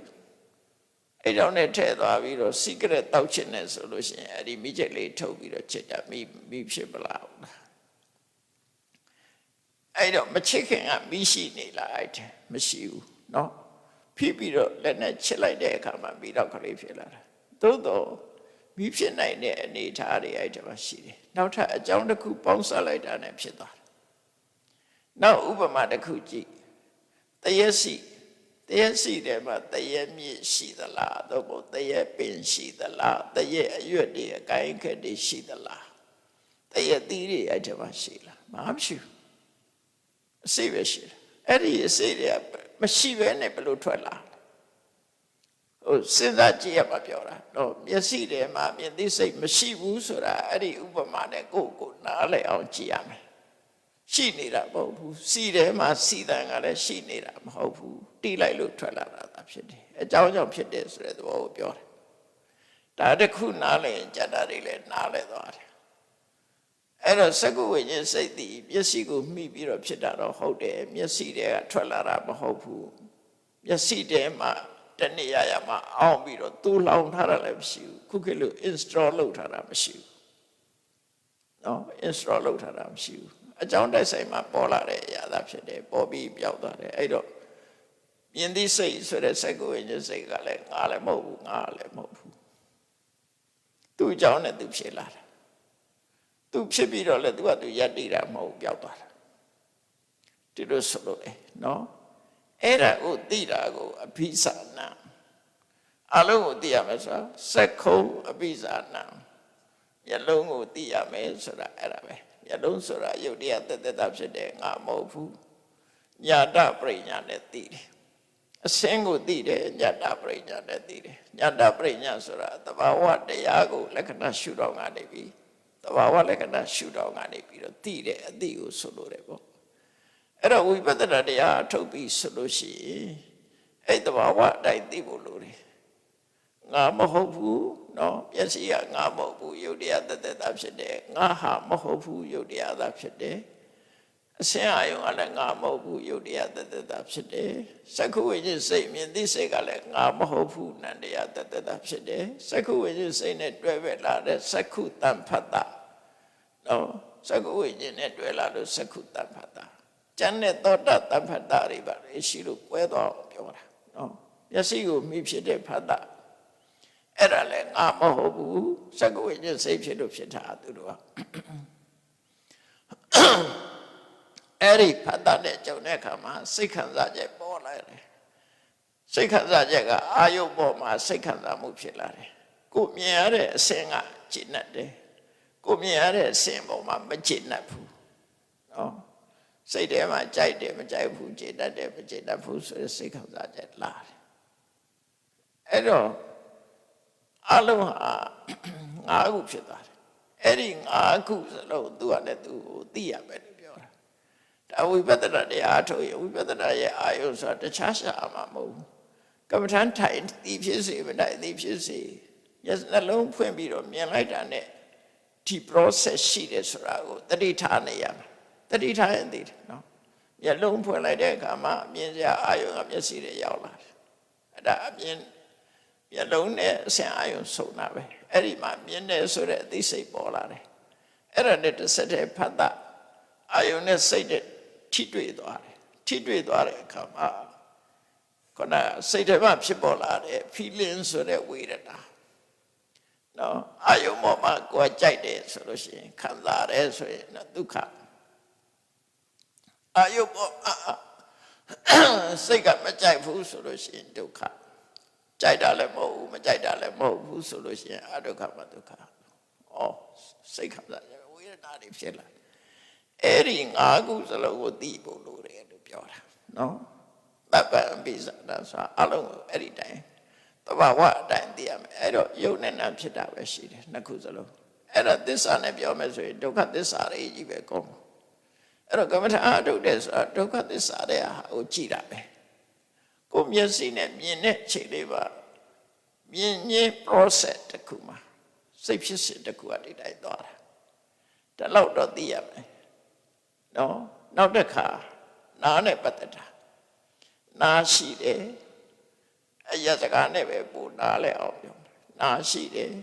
အိတ်ထောင်နဲ့ထည့်သွားပြီးတော့စီကရက်တောက်ချင်တယ်ဆိုလို့ရှိရင်အဲ့ဒီမိချစ်လေးထုတ်ပြီးတော့ချစ်တာမိဖြစ်မလားအဲ့တော့မချစ်ခင်ကမိရှိနေလားအဲ့ဒါမရှိဘူးเนาะဖိပြီးတော့လက်နဲ့ချစ်လိုက်တဲ့အခါမှာမိတော့ကလေးဖြစ်လာတာသို့တော့မိဖြစ်နိုင်တဲ့အနေအထားတွေအဲ့ဒါမှရှိတယ်နောက်ထပ်အကြောင်းတစ်ခုပေါင်းစပ်လိုက်တာနဲ့ဖြစ်သွားတယ်နောက်ဥပမာတစ်ခုကြည့်တရက်စီထဲမှာတရက်မြစ်ရှိသလားသို့မဟုတ်တရက်ပင်ရှိသလားတရက်အရွက်တွေအကိုင်းခက်တွေရှိသလားတရက်သီးတွေအဲ့ဒါမှရှိလားမရှိဘူးအစိပဲရှိတယ်အဲ့ဒီအစိတွေကမရှိဘဲနဲ့ဘယ်လိုထွက်လာ စဉ်းစားကြည့်ရမှာပြောတာနော်မျက်စိထဲမှာမြင်သိစိတ်မရှိဘူးဆိုတာအဲ့ဒီဥပမာနဲ့ကိုနားလည်အောင်ကြည့်ရမယ်ရှိနေတာမဟုတ်ဘူးစီထဲမှာစီတန်ကလည်းရှိနေတာမဟုတ်ဘူးတီးလိုက်လို့ထွက်လာတာဖြစ်တယ်အကြောင်းကြောင့်ဖြစ်တယ်ဆိုတဲ့သဘောကိုပြောတယ်ဒါတခုနားလည်ရင်ကြတာတွေလည်းနားလည်သွားတယ်အဲ့တော့စက္ကုဝိညာဉ်စိတ်တည်မျက်စိကိုမှီပြီးတော့ဖြစ်တာတော့ဟုတ်တယ်မျက်စိထဲကထွက်လာတာမဟုတ်ဘူးမျက်စိထဲမှာတဏှာရမှာအောင်းပြီးတော့သူ့လောင်ထားတာလည်းမရှိဘူးခုခေတ်လို install လုပ်ထားတာမရှိဘူးနော် install လုပ်ထားတာမရှိဘူးအကြောင်းတိုက်ဆိုင်မှာပေါ်လာတဲ့အရာသာဖြစ်တယ်ပေါ်ပြီးပြောက်သွားတယ်အဲ့တော့မြင်သိစိတ်ဆိုတဲ့စက္ကုဝိညာဉ်စိတ်ကလည်းငါလည်းမဟုတ်ဘူးငါလည်းမဟုတ်ဘူးသူ့အကြောင်းနဲ့သူဖြစ်လာတာသူဖြစ်ပြီးတော့လည်းသူကသူရပ်တည်တာမဟုတ်ပြောက်သွားတာဒီလိုဆိုလို့လေနော်အဲ့ဒါကိုသိတာကိုအဘိဇာဏအလုံးကိုသိရမယ်ဆိုတာစက္ခုံအဘိဇာဏမျက်လုံးကိုသိရမယ်ဆိုတာအဲ့ဒါပဲမျက်လုံးဆိုတာယုတ်တရားတက်တက်ဖြစ်တယ်ငါမဟုတ်ဘူးညာတပရိညာနဲ့သိတယ်အစင်းကိုသိတယ်ညာတပရိညာနဲ့သိတယ်ညာတပရိညာဆိုတာသဘာဝတရားကိုလက္ခဏာရှုတော့ကနေပြီးသဘာဝလက္ခဏာရှုတော့ကနေပြီးတော့သိတယ်အသိကိုဆိုလို့တယ်ပေါ့အဲ့တော့ဝိပဿနာတရားထုတ်ပြီးဆိုလို့ရှိရင်အဲ့သဘာဝအတိုင်းသိဖို့လိုတယ်ငါမဟုတ်ဘူးနော်မျက်စိကငါမဟုတ်ဘူးယုတ်တရားတသက်တာဖြစ်တယ်ငါဟာမဟုတ်ဘူးယုတ်တရားသာဖြစ်တယ်အစင်းအာယုံကလည်းငါမဟုတ်ဘူးယုတ်တရားတသက်တာဖြစ်တယ်စက္ခုဝိညာဉ်စိတ်မြင်သိစိတ်ကလည်းငါမဟုတ်ဘူးနန္တရားတသက်တာဖြစ်တယ်စက္ခုဝိညာဉ်စိတ်နဲ့တွဲပဲလာတဲ့စက္ခုတံဖတ်တာနော်စက္ခုဝိညာဉ်နဲ့တွဲလာလို့စက္ခုတံဖတ်တာကျန်တဲ့သောတတံဖတ်တာတွေပါလေရှိလို့ကွဲသွားအောင်ပြောတာနော်မျက်စိကိုမိဖြစ်တဲ့ဖတ်တာအဲ့ဒါလည်းငါမဟုတ်ဘူးစက္ကုဝိညာဉ်စိတ်ဖြစ်လို့ဖြစ်တာသူတို့ကအဲ့ဒီဖတ်တာနဲ့ကြုံတဲ့အခါမှာစိတ်ခံစားချက်ပေါ်လာတယ်စိတ်ခံစားချက်ကအာယုပေါ်မှာစိတ်ခံစားမှုဖြစ်လာတယ်ကိုမြင်ရတဲ့အစင်းကကျဉ်တ်တယ်ကိုမြင်ရတဲ့အစင်းပေါ်မှာမကျဉ်တ်ဘူးနော်စိတ်ထဲမှာကြိုက်တယ်မကြိုက်ဘူးကျဉ်တ်တယ်မကျဉ်တ်ဘူးဆိုတဲ့စိတ်ခံစားချက်လာတယ်အဲ့တော့အလုံးဟာငါးခုဖြစ်သွားတယ်အဲ့ဒီငါးခုစလုံးသူကလည်းသူ့ကိုသိရမယ်လို့ပြောတာဒါဝိပဿနာတရားထုတ်ရဝိပဿနာရဲ့အာယုဆိုတာတခြားရှာမှာမဟုတ်ဘူးကမ္မထန်ထိုင်သိဖြစ်စေမထိုင်သိဖြစ်စေနှလုံးဖွင့်ပြီးတော့မြင်လိုက်တာနဲ့ဒီ process ရှိတယ်ဆိုတာကိုတတိထားနေရမယ်တတိထားရင်သိတယ်နော်မျက်လုံးဖွင့်လိုက်တဲ့အခါမှာမြင်စရာအာယုကမျက်စိတွေရောက်လာတယ်အဲ့ဒါအမြင်မျက်လုံးနဲ့အစင်အာယုံစုံတာပဲအဲ့ဒီမှာမြင်တယ်ဆိုတဲ့အသိစိတ်ပေါ်လာတယ်အဲ့ဒါနဲ့တစ်ဆက်တည်းဖတ်တာအာယုံနဲ့စိတ်နဲ့ထိတွေ့သွားတယ်ထိတွေ့သွားတဲ့အခါမှာခုနစိတ်ထဲမှာဖြစ်ပေါ်လာတဲ့ feeling ဆိုတဲ့ဝေဒနာနော်အာယုံပေါ်မှာကိုယ်ကြိုက်တယ်ဆိုလို့ရှိရင်ခံစားရတယ်ဆိုရင်ဒုက္ခအာယုံပေါ်စိတ်ကမကြိုက်ဘူးဆိုလို့ရှိရင်ဒုက္ခကြိုက်တာလည်းမဟုတ်ဘူးမကြိုက်တာလည်းမဟုတ်ဘူးဆိုလို့ရှိရင်အဒုက္ခမဒုက္ခဩစိတ်ခံစားရဝေဒနာတွေဖြစ်လာအဲ့ဒီငါးခုစလုံးကိုသိဖို့လိုတယ်လို့ပြောတာနော်တပ္ပံပိစနာဆိုအလုံးကိုအဲ့ဒီတိုင်းသဘာဝအတိုင်းသိရမယ်အဲ့တော့ယုတ်နဲ့နာဖြစ်တာပဲရှိတယ်နှစ်ခုစလုံးအဲ့တော့သစ္စာနဲ့ပြောမယ်ဆိုရင်ဒုက္ခသစ္စာတွေကြီးပဲကောင်းအဲ့တော့ကမ္မထာအထုတ်တယ်ဆိုတာဒုက္ခသစ္စာတွေဟာကိုကြည့်တာပဲကိုမျက်စိနဲ့မြင်တဲ့ချိန်လေးပါမြင်ရင် process တစ်ခုမှာစိတ်ဖြစ်စဉ်တစ်ခုအတိတ်တိုင်းသွားတာဒါတော့တော့သိရမယ်နော်နောက်တစ်ခါနားနဲ့ပတ်သက်တာနားရှိတယ်အရာစကားနဲ့ပဲပို့နားလဲအောင်ပြောနားရှိတယ်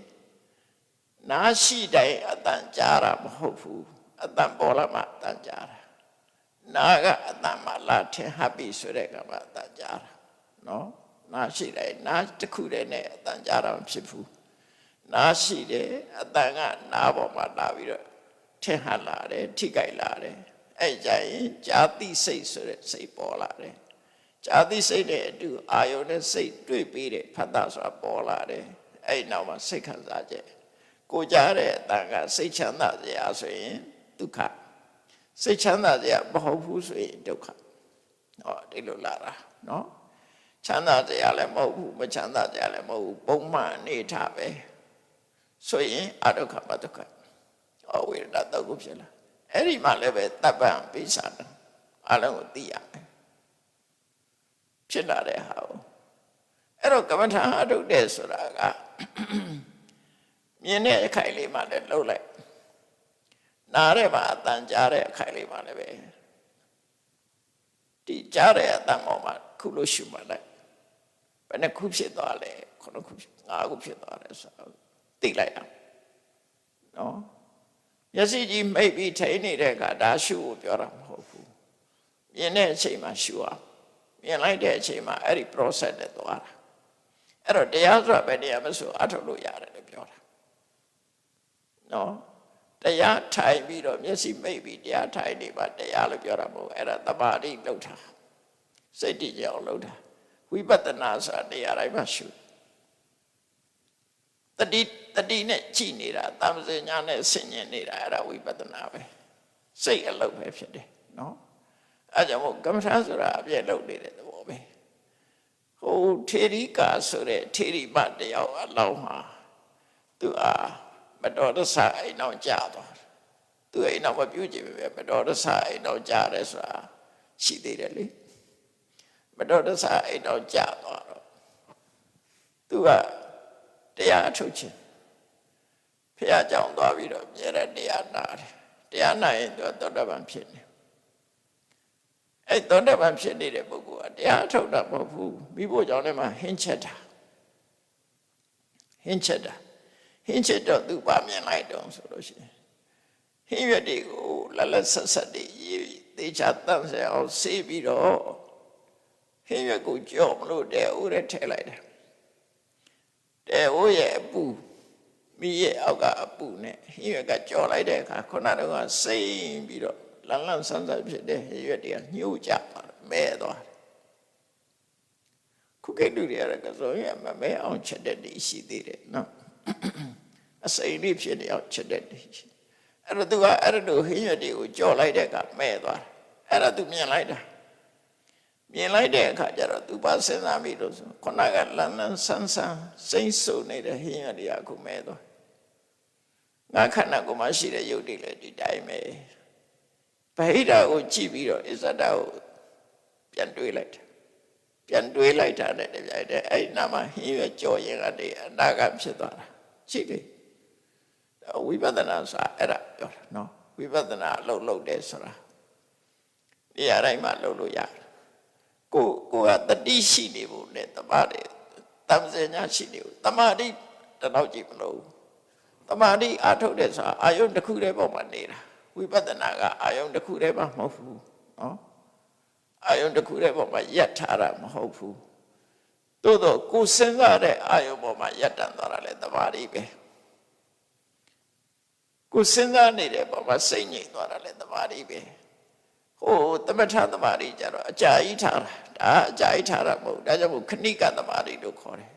နားရှိတိုင်းအတန်ကြားတာမဟုတ်ဘူးအတန်ပေါ်လာမှအတန်ကြားတာနားကအတန်မှလာထင်ဟပ်ပြီဆိုတဲ့ကမှအတန်ကြားတာနော်နားရှိတယ်နားတစ်ခုတည်းနဲ့အတန်ကြားတာမဖြစ်ဘူးနားရှိတယ်အတန်ကနားပေါ်မှာလာပြီးတော့ထင်ဟပ်လာတယ်ထိကြိုက်လာတယ်အဲ့ကြရင်ဇာတိစိတ်ဆိုတဲ့စိတ်ပေါ်လာတယ်ဇာတိစိတ်နဲ့အတူအာယုန်နဲ့စိတ်တွေ့ပြီးတဲ့ဖတ်တာဆိုတာပေါ်လာတယ်အဲ့နောက်မှာစိတ်ခံစားချက်ကိုကြားတဲ့အတန်ကစိတ်ချမ်းသာစရာဆိုရင်ဒုက္ခစိတ်ချမ်းသာစရာမဟုတ်ဘူးဆိုရင်ဒုက္ခဟောဒီလိုလာတာနော် ချမ်းသာကြရလည်းမဟုတ်ဘူးမချမ်းသာကြရလည်းမဟုတ်ဘူးပုံမှန်အနေထားပဲဆိုရင်အဒုက္ခမဒုက္ခဝိရဒတုတ်ကိုဖြစ်လာအဲ့ဒီမှာလည်းပဲတပ္ပံပိဿာနံအလုံးကိုသိရမယ်ဖြစ်လာတဲ့ဟာကိုအဲ့တော့ကမ္မထာအထုတ်တဲ့ဆိုတာကမြင်တဲ့အခိုင်လေးမှလည်းလှုပ်လိုက်နားတဲ့မှာအတန်ကြားတဲ့အခိုင်လေးမှလည်းပဲဒီကြားတဲ့အတန်ပေါ်မှာခုလို့ရှုမှလိုက်ဘယ်နှခုဖြစ်သွားလဲ9ခု5ခုဖြစ်သွားတယ်ဆိုတော့သိလိုက်အောင်နော်မျက်စိကြီးမိတ်ပြီးထိနေတဲ့အခါဒါရှုဖို့ပြောတာမဟုတ်ဘူးမြင်တဲ့အချိန်မှာရှုအောင်မြင်လိုက်တဲ့အချိန်မှာအဲ့ဒီ process နဲ့သွားတာအဲ့တော့တရားဆိုတာပဲတရားမဆိုအထုတ်လို့ရတယ်လို့ပြောတာနော်တရားထိုင်ပြီးတော့မျက်စိမိတ်ပြီးတရားထိုင်နေပါတရားလို့ပြောတာမဟုတ်အဲ့ဒါသမာဓိလုပ်တာစိတ်တည်ကြအောင်လုပ်တာဝိပဿနာဆိုတာတရားတိုင်းမှာရှုတတိနဲ့ကြည်နေတာတမ္ပဇညာနဲ့ဆင်ញင်နေတာအဲ့ဒါဝိပဿနာပဲစိတ်အလုပ်ပဲဖြစ်တယ်နော်အဲ့ကြောင့်မို့ကမ္မထာဆိုတာအပြည့်လုပ်နေတဲ့သဘောပဲဟိုထေရိကာဆိုတဲ့ထေရိမတယောက်အလောင်းဟာသူအားမတော်တဆအိမ်အောင်ကြာသွားသူအိမ်အောင်မပြုတ်ကြည့်ပဲမတော်တဆအိမ်အောင်ကြာတယ်ဆိုတာရှိသေးတယ်လေမတော်တဆအိမ်အောင်ကြာသွားတော့သူကတရားအထုတ်ခြင်းဖះကြောင်သွားပြီးတော့မြဲတဲ့တရားနာတယ်တရားနာရင်သူသောတာပန်ဖြစ်နေအဲ့သောတာပန်ဖြစ်နေတဲ့ပုဂ္ဂိုလ်ကတရားထုတ်တာမဟုတ်ဘူးမိဖို့ကြောင့်လည်းမှဟင်းချက်တာတော့သူပါမြင်လိုက်တော့ဆိုလို့ရှိရင်ဟင်းရွက်တွေကိုလက်ဆက်တွေရေးသေချာတန့်စဲအောင်ဆေးပြီးတော့ဟင်းရွက်ကိုကြော့မလို့တဲ့ဥရဲထည့်လိုက်တယ်တဲ့ဥရဲ့အပူမိရဲ့အောက်ကအပူနဲ့ဟင်းရွက်ကကြော်လိုက်တဲ့အခါခုနကတော့စိမ့်ပြီးတော့လန်းလန်းဆန်းဆန်းဖြစ်တဲ့ဟင်းရွက်တွေကညှို့ကြသွားတယ်မဲသွားတယ်ခုကိတူတွေရကဆိုရင်မမဲအောင်ချက်တဲ့ဒီရှိသေးတယ်နော်အစိမ့်လေးဖြစ်နေအောင်ချက်တဲ့ဒီအဲ့တော့သူကအဲ့လိုဟင်းရွက်တွေကိုကြော်လိုက်တဲ့အခါမဲသွားတယ်အဲ့တော့သူမြင်လိုက်တဲ့အခါကျတော့သူပါစဉ်းစားမိလို့ဆိုခုနကလန်းလန်းဆန်းဆန်းစိမ့်ဆုပ်နေတဲ့ဟင်းရွက်တွေကအခုမဲသွားငါခန္ဓာကိုယ်မှာရှိတဲ့ယုတ်တွေလည်းဒီတိုင်းပဲဗဟိတကိုကြည့်ပြီးတော့အစ္ဆဒကိုပြန်တွေးလိုက်တာနဲ့တပြိုင်တည်းအဲ့နာမှာဟင်းရွက်ကြော်ရင်ကတည်းအနာဂတ်ဖြစ်သွားတာရှိတယ်ဝိပဿနာဆိုတာအဲ့ဒါပြောတာနော်ဝိပဿနာအလုပ်တယ်ဆိုတာနေရာတိုင်းမှာလုပ်လို့ရတယ်ကိုကတတိရှိနေဖို့နဲ့တမာတိတမ္ပဇညာရှိနေဖို့တမာတိတနောက်ကြည့်မလို့တမာတိအထုတ်တဲ့ဆိုတာအာယုန်တစ်ခုတည်းပေါ်မှာနေတာဝိပဿနာကအာယုန်တစ်ခုတည်းမှာမဟုတ်ဘူးနော်အာယုန်တစ်ခုတည်းပေါ်မှာရပ်ထားတာမဟုတ်ဘူးသို့တော့ကိုစဉ်းစားတဲ့အာယုန်ပေါ်မှာရပ်တန့်သွားတာလေတမာတိပဲကိုစဉ်းစားနေတဲ့ပေါ်မှာစိတ်ငြိမ်သွားတာလေတမာတိပဲဟိုသမထသမာဓိကြတော့အကြာကြီးထားတာဒါအကြာကြီးထားတာမဟုတ်ဒါကြောင့်မို့ခဏိကသမာဓိလို့ခေါ်တယ်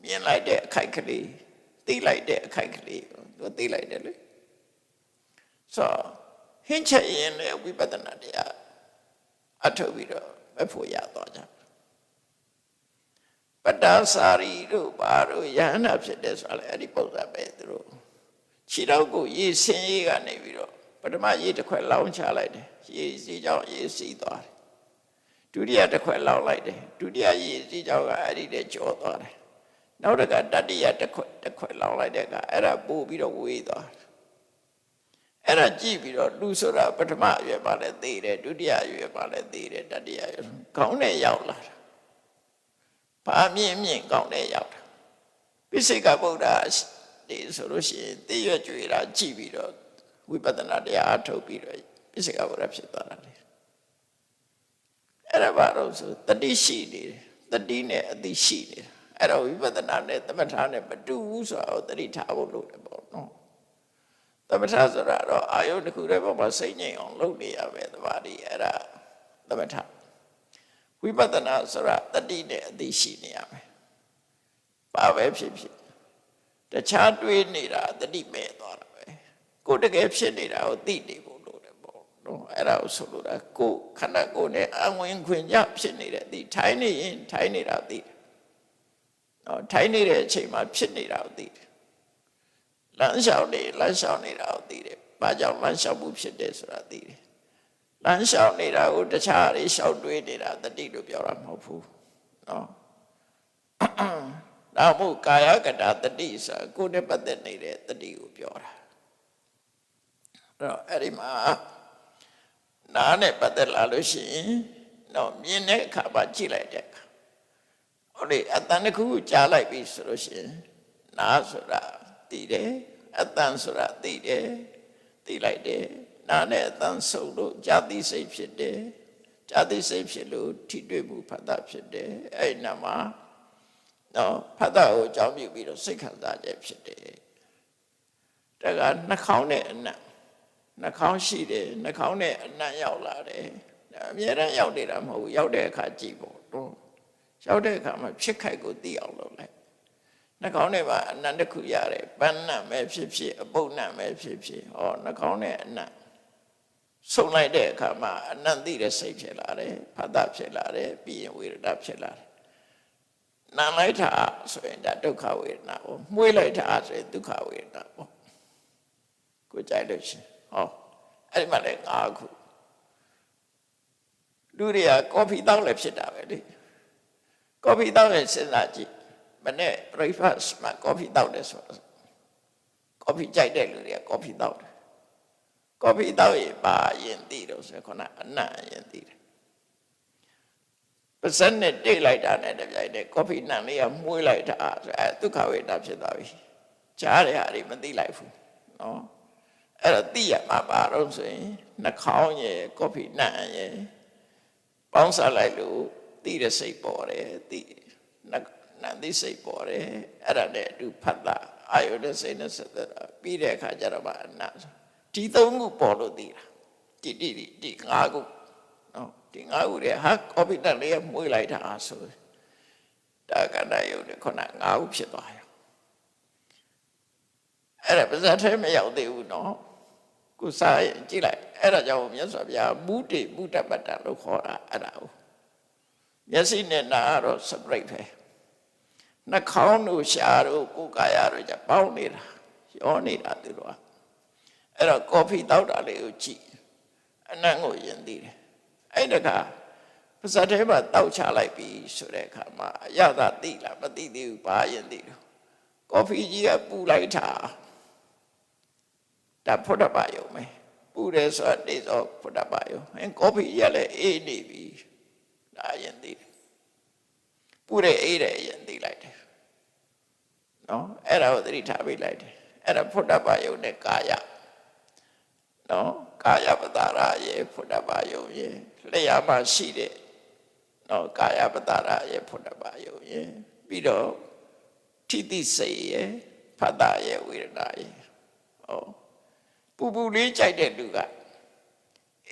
မြင်လိုက်တဲ့အခိုက်ကလေးသိလိုက်တဲ့အခိုက်ကလေးသူသိလိုက်တယ်လေဆိုဟင်းချက်ရင်လည်းဝိပဿနာတရားအထုတ်ပြီးတော့မဖို့ရသွားကြပတ္တစာရီတို့ဘာတို့ယဟနာဖြစ်တဲ့ဆိုလည်းအဲ့ဒီပုံစံပဲသူတို့ခြေတော့ကိုရေစင်းရေးကနေပြီးတော့ပထမရေတစ်ခွက်လောင်းချလိုက်တယ်ရေစီးကြောင်းရေစီးသွားတယ်ဒုတိယတစ်ခွက်လောင်းလိုက်တယ်ဒုတိယရေစီးကြောင်းကအဲ့ဒီတည်းကျော်သွားတယ်နောက်တစ်ခါတတိယတစ်ခွက်လောင်းလိုက်တဲ့အခါအဲ့ဒါပို့ပြီးတော့ဝေးသွားတယ်အဲ့ဒါကြည့်ပြီးတော့လူဆိုတာပထမအရွယ်ပါလဲသိတယ်ဒုတိယအရွယ်ပါလဲသိတယ်တတိယအရွယ်ခေါင်းနဲ့ရောက်လာတာဘာမြင့်ခေါင်းနဲ့ရောက်တာပိစိကဗုဒ္ဓဒီဆိုလို့ရှိရင်သိရွကြွေတာကြည့်ပြီးတော့ဝိပဿနာတရားအထုတ်ပြီးတော့ပိစိကဗုဒ္ဓဖြစ်သွားတာလေအဲ့ဒါဘာလို့ဆိုတတိရှိနေတယ်တတိနဲ့အတိရှိနေတာအဲ့တော့ဝိပဿနာနဲ့သမထနဲ့မတူဘူးဆိုတော့တတိထားဖို့လုပ်တယ်ပေါ့နော်သမထဆိုတာတော့အာယုတစ်ခုတည်းပေါ်မှာစိတ်ငြိမ်အောင်လုပ်နေရပဲတပါးဒီအဲ့ဒါသမထဝိပဿနာဆိုတာတတိနဲ့အတိရှိနေရမယ်ဘာပဲဖြစ်ဖြစ်တခြားတွေးနေတာတတိမဲ့သွားတာပဲကိုတကယ်ဖြစ်နေတာကိုသိနေဖို့လိုတယ်ပေါ့ တော့အဲ့ဒါကိုဆိုလိုတာကိုခန္ဓာကိုယ်နဲ့အဝင်ခွင်ကြဖြစ်နေတဲ့ဒီထိုင်နေရင်ထိုင်နေတာသိတယ်နော်ထိုင်နေတဲ့အချိန်မှာဖြစ်နေတာကိုသိတယ်လမ်းလျှောက်နေတာကိုသိတယ်ဘာကြောင့်လမ်းလျှောက်မှုဖြစ်တယ်ဆိုတာသိတယ်လမ်းလျှောက်နေတာကိုတခြားတွေလျှောက်တွေးနေတာတတိလို့ပြောတာမဟုတ်ဘူးနော်ဒါမို့ကာယကတတတိဆိုကိုယ်နဲ့ပတ်သက်နေတဲ့တတိကိုပြောတာအဲ့ဒီမှာနားနဲ့ပတ်သက်လာလို့ရှိရင်တော့မြင်တဲ့အခါမှာကြည့်လိုက်တဲ့အခါဟုတ်လေအတန်တစ်ခုကြားလိုက်ပြီဆိုလို့ရှိရင်နားဆိုတာသိတယ်အတန်ဆိုတာသိတယ်သိလိုက်တယ်နားနဲ့အတန်စုံလို့ကြာတိစိတ်ဖြစ်တယ်ကြာတိစိတ်ဖြစ်လို့ထိတွေ့မှုဖတ်တာဖြစ်တယ်အဲ့ဒီနာမှာနော်ဖတ်တာကိုအကြောင်းပြုပြီးတော့စိတ်ခံစားချက်ဖြစ်တယ်ဒါကနှာခေါင်းနဲ့အနံ့နှာခေါင်းရှိတယ်နှာခေါင်းနဲ့အနံ့ရောက်လာတယ်အများအားရောက်နေတာမဟုတ်ဘူးရောက်တဲ့အခါကြည့်ဖို့တော့ရောက်တဲ့အခါမှာဖြစ်ခိုက်ကိုသိအောင်လုပ်လိုက်နှာခေါင်းထဲမှာအနံ့တစ်ခုရတယ်ပန်းနံ့ပဲဖြစ်ဖြစ်အပုပ်နံ့ပဲဖြစ်ဖြစ်ဟောနှာခေါင်းနဲ့အနံ့ဆုံလိုက်တဲ့အခါမှာအနံ့သိတဲ့စိတ်ဖြစ်လာတယ်ဖတ်တာဖြစ်လာတယ်ပြီးရင်ဝေဒနာဖြစ်လာတယ်နာလိုက်တာဆိုရင်ဒါဒုက္ခဝေဒနာပေါ့မှုေးလိုက်တာဆိုရင်ဒုက္ခဝေဒနာပေါ့ကိုကြိုက်လို့ရှင်ဟောအဲ့ဒီမှာလည်း၅ခုလူတွေကကော်ဖီတောက်လည်းဖြစ်တာပဲလေကော်ဖီတောက်ရင်စဉ်းစားကြည့်မနေ့ breakfast မှာကော်ဖီတောက်တယ်ဆိုတော့ကော်ဖီကြိုက်တဲ့လူတွေကကော်ဖီတောက်တယ်ကော်ဖီတောက်ရင်ပါရင်သိတော့ဆိုခုနအနံ့ရင်သိတယ်ပါးစပ်နဲ့တိတ်လိုက်တာနဲ့တပြိုင်တည်းကော်ဖီနံလေးကမှုေးလိုက်တာဆိုအဲဒုက္ခဝေဒနာဖြစ်သွားပြီကြားတဲ့ဟာတွေမသိလိုက်ဘူးနော်အဲ့တော့သိရမှာပါတော့ဆိုရင်နှာခေါင်းရဲ့ကော်ဖီနံရဲ့ပေါင်းစားလိုက်လို့သိတဲ့စိတ်ပေါ်တယ်သိနံသိစိတ်ပေါ်တယ်အဲ့ဒါနဲ့အတူဖတ်တာအာယုနဲ့စိတ်နဲ့ဆက်သက်တာပြီးတဲ့အခါကျတော့မှအနံ့ဒီ၃ခုပေါ်လို့သိတာဒီ၅ခုနော်ဒီ၅ခုတွေဟာကော်ဖီနံလေးမှုေးလိုက်တာဆိုဒါကဏ္ဍယုတ်နဲ့ခုန၅ခုဖြစ်သွားရောအဲ့ဒါပါဇတ်ထဲမရောက်သေးဘူးနော်ကိုစားရင်ကြည့်လိုက်အဲ့ဒါကြောင့်မြတ်စွာဘုရားမူတေမူတပတ္တလို့ခေါ်တာအဲ့ဒါကိုမျက်စိနဲ့နားတော့ separate ပဲနှာခေါင်းတို့ရှားတို့ကိုယ်ကာယတို့ကြပေါင်းနေတာရောနေတာသူတို့ကအဲ့တော့ကော်ဖီတောက်တာလေးကိုကြည့်အနံ့ကိုယဉ်သိတယ်အဲ့ဒါကပါဇတ်ထဲမှာတောက်ချလိုက်ပြီဆိုတဲ့အခါမှာအရသာသိလားမသိသေးဘူးဘာယဉ်သိလို့ကော်ဖီကြီးကပူလိုက်တာဒါဖုဒ္ဓဘာယုံပဲပူတယ်ဆိုတာနေသောဖုဒ္ဓဘာယုံကော်ဖီကြီးကလည်းအေးနေပြီဒါယဉ်သိတယ်ပူတယ်အေးတယ်ယဉ်သိလိုက်တယ်နော်အဲ့ဒါကိုသတိထားပေးလိုက်တယ်အဲ့ဒါဖုဒ္ဓဘာယုံနဲ့ကာယနော်ကာယပတာရရဲ့ဖုဒ္ဓဘာယုံရဲ့လျှာမှာရှိတဲ့နော်ကာယပတာရရဲ့ဖုဒ္ဓဘာယုံရဲ့ပြီးတော့ထိတိစိတ်ရဲ့ဖတ်တာရဲ့ဝေဒနာရဲ့ဟောပူပူလေးကြိုက်တဲ့လူက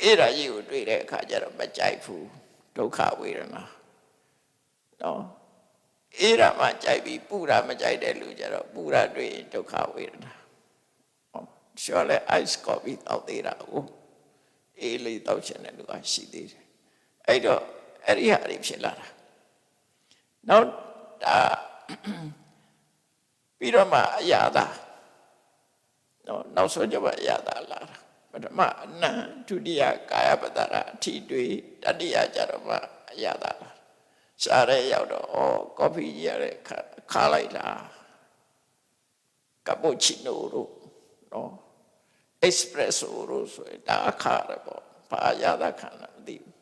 အဲ့ဒါကြီးကိုတွေ့တဲ့အခါကျတော့မကြိုက်ဘူးဒုက္ခဝေဒနာနော်အဲ့ဒါမှကြိုက်ပြီးပူတာမကြိုက်တဲ့လူကျတော့ပူတာတွေ့ရင်ဒုက္ခဝေဒနာဟောရှော်လဲ ice coffee တောက်သေးတာကိုအေးလေးတောက်ချင်တဲ့လူကရှိသေးတယ်အဲ့တော့အဲ့ဒီဟာတွေဖြစ်လာတာနောက်ဒါပြီးတော့မှအရာသာနောက်ဆုံးကြပါအရာသာလာတာပထမအနံ့ဒုတိယကာယပတ္တရအထီတွေ့တတိယကြတော့မှအရာသာလာရှားရဲရောက်တော့ကော်ဖီကြီးရတဲ့ခါလိုက်တာကပူချီနိုတို့နော်เอสเปรสโซ่တို့ဆိုရင်ဒါအခါရပေါ့ဘာအရာသာခံတာမသိဘူး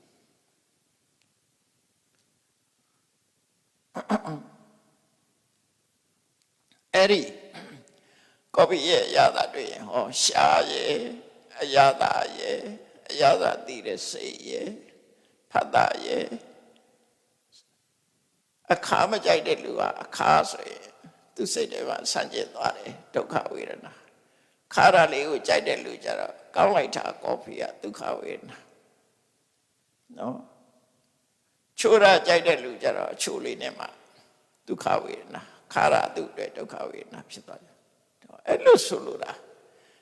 အဲ့ဒီကော်ဖီရဲ့အရသာတွေ့ရင်ဟောရှားရဲ့အရသာရဲ့အရသာသိတဲ့စိတ်ရဲ့ဖတ်တာရဲ့အခါမကြိုက်တဲ့လူကအခါဆိုရင်သူစိတ်ထဲမှာဆန့်ကျင်သွားတယ်ဒုက္ခဝေဒနာခါရလေးကိုကြိုက်တဲ့လူကြတော့ကောင်းလိုက်တာကော်ဖီကဒုက္ခဝေဒနာနော်ချိုးရကြိုက်တဲ့လူကြတော့အချိုးလေးနဲ့မှဒုက္ခဝေဒနာခါရသူ့အတွက်ဒုက္ခဝေဒနာဖြစ်သွားတယ်အဲ့လိုဆိုလိုတာ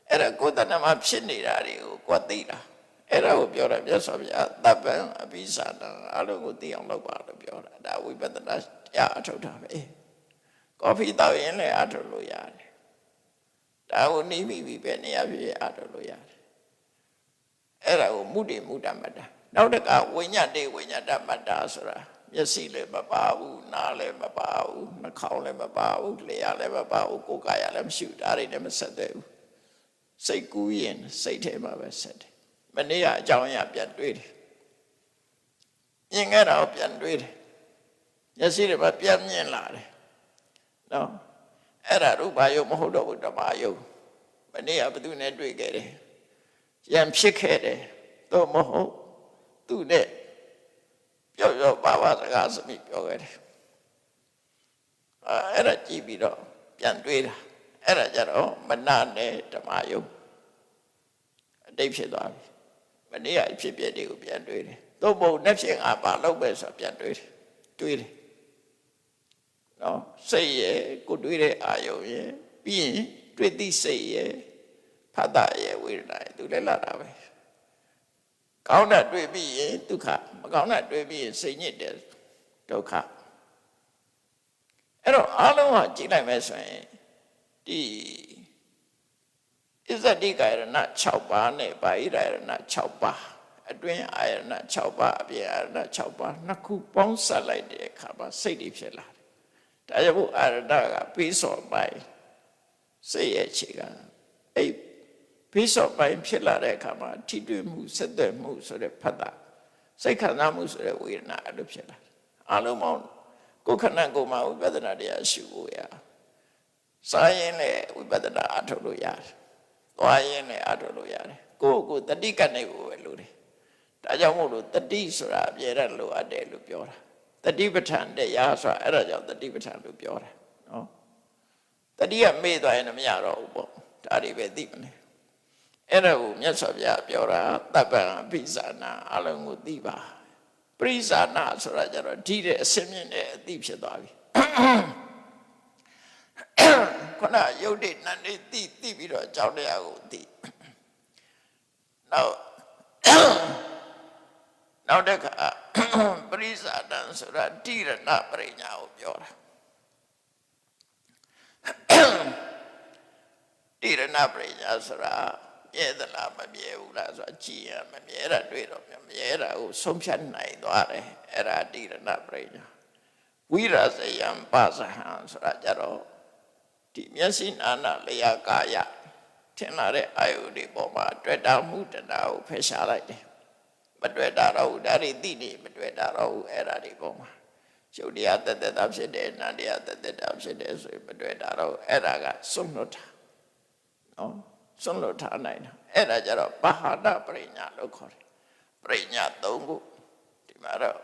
အဲ့ဒါကိုယ်တဏ္ဍမှာဖြစ်နေတာတွေကိုကိုယ်သိတာ အဲ့ဒါကိုပြောတာမြတ်စွာဘုရားတပ်ပံအဘိဇာနာအလုံးကိုသိအောင်လုပ်ပါလို့ပြောတာဒါဝိပဿနာတရားအထုတ်တာပဲကော်ဖီတောက်ရင်လည်းအထုတ်လို့ရတယ်ဒါကိုနေမိပြီပဲနေရာပြည့်အထုတ်လို့ရတယ်အဲ့ဒါကိုမုဒိမုဒ္ဒမတ္တနောက်တကဝိညာတေဝိညာတမတ္တဆိုတာမျက်စိလည်းမပါဘူးနားလည်းမပါဘူးနှာခေါင်းလည်းမပါဘူးလျှာလည်းမပါဘူးကိုယ်ကာယလည်းမရှိဘူးဒါတွေလည်းမဆက်သေးဘူးစိတ်ကူးရင်စိတ်ထဲမှာပဲဆက်တယ်မနေ့ကအကြောင်းအရာပြန်တွေးတယ်မြင်ခဲ့တာကိုပြန်တွေးတယ်မျက်စိတွေမှာပြန်မြင်လာတယ်နော်အဲ့ဒါရူပယုံမဟုတ်တော့ဘူးဓမ္မယုံမနေ့ကဘသူနဲ့တွေ့ခဲ့တယ်ရံဖြစ်ခဲ့တယ်တော့မဟုတ်သူနဲ့ပြောပါပါစကားစမိပြောခဲ့တယ်အဲ့ဒါကြည့်ပြီးတော့ပြန်တွေးတာအဲ့ဒါကြတော့မနာနဲ့ဓမ္မယုံအတိတ်ဖြစ်သွားပြီမနေ့ကအဖြစ်ပြက်တွေကိုပြန်တွေးတယ်သို့မဟုတ်နှစ်ဖြစ်ငါပါလို့ပဲဆိုပြန်တွေးတယ်နော်စိတ်ရဲ့ကိုတွေးတဲ့အာယုံရဲ့ပြီးရင်တွေ့သည့်စိတ်ရဲ့ဖတ်တာရဲ့ဝေဒနာရဲ့သူလည်းလာတာပဲကောင်းတာတွေ့ပြီးရင်ဒုက္ခမကောင်းတာတွေ့ပြီးရင်စိတ်ညစ်တယ်ဒုက္ခအဲ့တော့အလုံးဟာကြည့်လိုက်မယ်ဆိုရင်ဒီဣဇတိကာယရဏ6ပါးနဲ့ဘာဟိရယရဏ6ပါးအတွင်းအာယရဏ6ပါးအပြင်အာယရဏ6ပါးနှစ်ခုပေါင်းစပ်လိုက်တဲ့အခါမှာစိတ်တွေဖြစ်လာတယ်ဒါကြောင့်ဘုအာရဏကပြီးစော်ပိုင်းစိတ်ရဲ့ခြေကအဲ့ပြီးစော်ပိုင်းဖြစ်လာတဲ့အခါမှာထိတွေ့မှုဆက်သွယ်မှုဆိုတဲ့ဖတ်တာစိတ်ခံစားမှုဆိုတဲ့ဝေဒနာအဲ့လိုဖြစ်လာတယ်အလုံးပေါင်းကိုယ်ခန္ဓာကိုယ်မှာဝိပဿနာတရားရှုဖို့ရစားရင်လည်းဝိပဿနာအထုတ်လို့ရတယ်သွားရင်လည်းအထုတ်လို့ရတယ်ကိုယ့်ကိုယ်တတိကနဲ့ကိုပဲလို့တယ်ဒါကြောင့်မို့လို့တတိဆိုတာအပြည့်ရလိုအပ်တယ်လို့ပြောတာတတိပဋ္ဌာန်တရားဆိုတာအဲ့ဒါကြောင့်တတိပဋ္ဌာန်လို့ပြောတာနော်တတိကမေ့သွားရင်မရတော့ဘူးပေါ့ဒါတွေပဲသိမလဲအဲ့ဒါကိုမြတ်စွာဘုရားပြောတာတပ္ပံအဘိဇာနာအလုံးကိုသိပါပရိဇာနာဆိုတာကြတော့ဒီတဲ့အစင်းမြင့်တဲ့အသိဖြစ်သွားပြီခုနယုတ်တိနန္တိသိပြီးတော့အကြောင်းတရားကိုသိနောက်တစ်ခါပရိဇာနာဆိုတာတိရဏပရိညာကိုပြောတာတိရဏပရိညာဆိုတာမြဲသလားမမြဲဘူးလားဆိုတာကြည့်ရမမြဲတာတွေ့တော့မမြဲတာကိုဆုံးဖြတ်နိုင်သွားတယ်အဲ့ဒါတိရဏပရိညာဝိရဇယံပါဇဟံဆိုတာကြတော့ဒီမျက်စိနာနာလျာကာယထင်လာတဲ့အာယုတွေပေါ်မှာတွေ့တာမှုတဏှာကိုဖယ်ရှားလိုက်တယ်မတွေ့တာတော့ဒါတွေသိနေမတွေ့တာတော့အဲ့ဒါတွေပေါ်မှာရုပ်တရားတက်တက်တာဖြစ်တယ်နာမ်တရားတက်တက်တာဖြစ်တယ်ဆိုရင်မတွေ့တာတော့အဲ့ဒါကစွန့်လွတ်တာနော်စွန့်လွတ်ထားနိုင်တာအဲ့ဒါကြတော့ပဟာဒပရိညာလို့ခေါ်တယ်ပရိညာ၃ခုဒီမှာတော့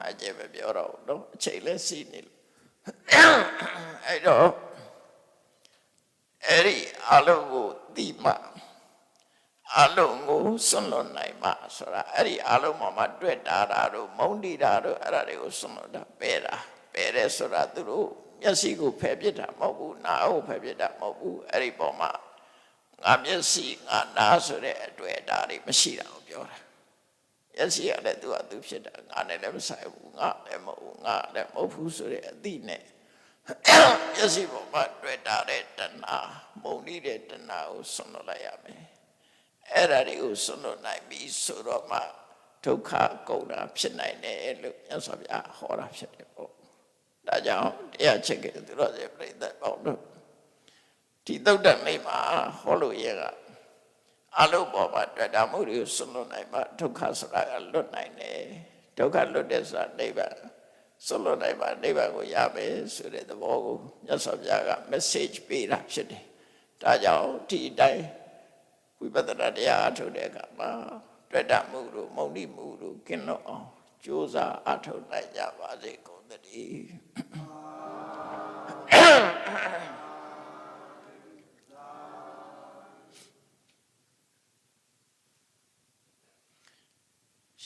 အကျေပဲပြောတော့နော်အချိန်လဲစီးနေလို့အဲ့တော့အဲ့ဒီအလုံးကိုတိမှအလုံးကိုစွန့်လွတ်နိုင်မှဆိုတာအဲ့ဒီအလုံးမှာတွေ့တာတို့မုန်းတိတာတို့အဲ့ဒါတွေကိုစွန့်လွတ်တာပယ်တယ်ဆိုတာသူတို့မျက်စိကိုဖယ်ပြစ်တာမဟုတ်ဘူးနားကိုဖယ်ပြစ်တာမဟုတ်ဘူးအဲ့ဒီပေါ်မှာငါမျက်စိငါနားဆိုတဲ့အတွေ့အတာတွေမရှိတာကိုပြောတာမျက်စိကလည်းသူကသူဖြစ်တာငါနဲ့လည်းမဆိုင်ဘူးငါလည်းမဟုတ်ဘူးငါလည်းမဟုတ်ဘူးဆိုတဲ့အသိနဲ့မျက်စိပေါ်မှာတွေ့တာတဲ့တဏှာမုံနေတဲ့တဏှာကိုစွန့်လွတ်လိုက်ရမယ်အဲ့ဒါတွေကိုစွန့်လွတ်နိုင်ပြီဆိုတော့မှဒုက္ခကုန်တာဖြစ်နိုင်တယ်လို့မြတ်စွာဘုရားဟောတာဖြစ်တယ်ပေါ့ဒါကြောင့်တရားချက်ကသူတော်စင်ပြိဿပေါင်းတို့ဒီသုတ်တမိတ်မှာဟောလို့ရကအလုံးပေါ်မှာတွေ့တာမှုတွေကိုစွန့်လွတ်နိုင်မှဒုက္ခဆိုတာကလွတ်နိုင်တယ်ဒုက္ခလွတ်တဲ့ဆိုတာနိဗ္ဗာန်စွန့်လွတ်နိုင်မှနိဗ္ဗာန်ကိုရမယ်ဆိုတဲ့သဘောကိုမြတ်စွာဘုရားက message ပေးတာဖြစ်တယ်ဒါကြောင့်ဒီအတိုင်းဝိပဿနာတရားအထုတ်တဲ့အခါမှာတွေ့တာမှုတို့မုံတိမှုတို့ကင်းလွတ်အောင်ကြိုးစားအထုတ်နိုင်ကြပါစေကုန်သတည်း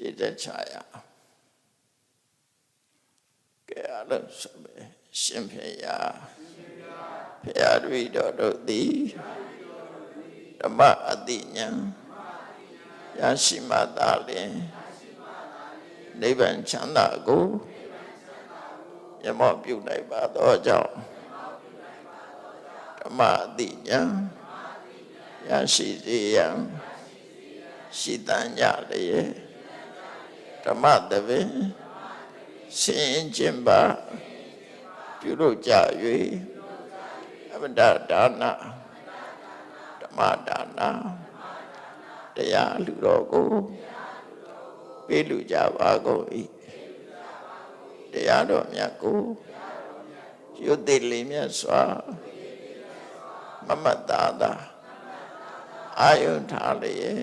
ရှိတဲ့ခြားရကဲအလုံးစုံပဲရှင်ဖေယဖရာတပည့်တော်တို့သည်ဓမ္မအတိညာယ ရရှိမှသာလျှင်နိဗ္ဗာန်ချမ်းသာကိုမျက်မှောက်ပြုနိုင်ပါသောကြောင့်ဓမ္မအတိညာရရှိစေရန်ရှိတန်ကြလျက်ဓမ္မတပင်ဆင်ကျင်ပါပြုလုပ်ကြ၍အမတဒါနဓမ္မဒါနတရားလူတော်ကိုပေးလူကြပါကုန်၏တရားတော်မြတ်ကိုရွတ်သိလေးမြတ်စွာမမတ်တာသာအာယုထားလျက်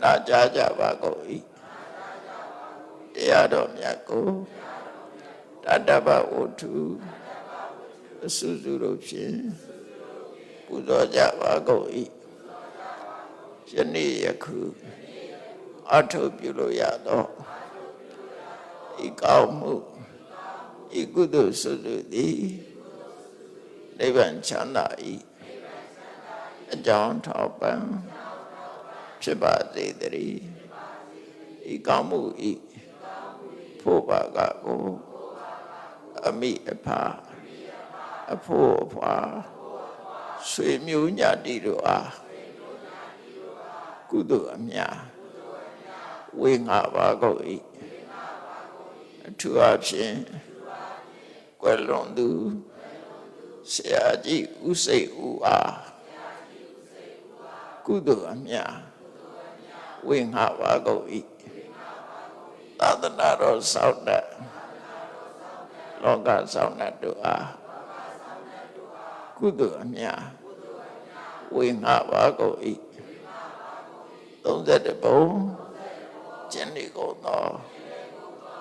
နာကြားကြပါကုန်၏တရားတော်မြတ်ကိုတတ္တဗဝတ္ထုအစုစုတို့ဖြင့်ပူဇော်ကြပါကုန်၏ယနေ့ယခုအထုပြုလို့ရသောဤကောင်းမှုဤကုသိုလ်စုစုသည်နိဗ္ဗာန်ချမ်းသာ၏အကြောင်းထောက်ပံ့ဖြစ်ပါစေတည်းဤကောင်းမှုဤဖို့ပါကကိုအမိအဖအဖို့အဖွာဆွေမျိုးညတိတို့အားကုသိုလ်အမြတ်ဝေငှပါကုန်၏အထူးအဖြင့်ကွယ်လွန်သူဆရာကြီးဦးစိတ်ဦးအားကုသိုလ်အမြတ်ဝေငှပါကုန်၏သာသနာတော်ဆောက်တဲ့လောကဆောက်တဲ့တို့အားကုသိုလ်အမြတ်ဝေငှပါကုန်၏31ဘုံကျင့်နေကုန်သော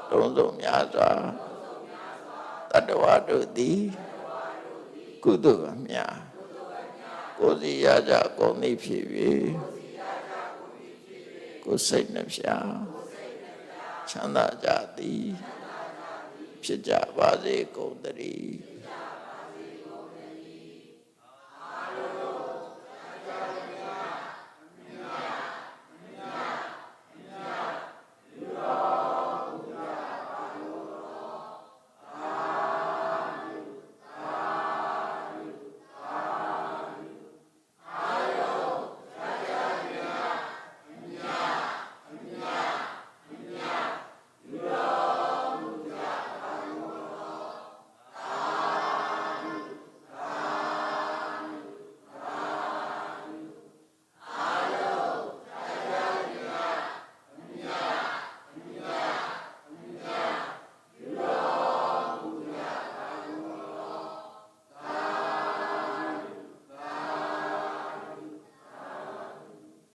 တုံးစုံများစွာတတ္တဝါတို့သည်ကုသိုလ်အမြတ်ကိုယ်စီရကြကုန်သည်ဖြစ်၍ကိုယ်စိတ်နှပြချမ်းသာကြသည်ဖြစ်ကြပါစေကုန်သတည်း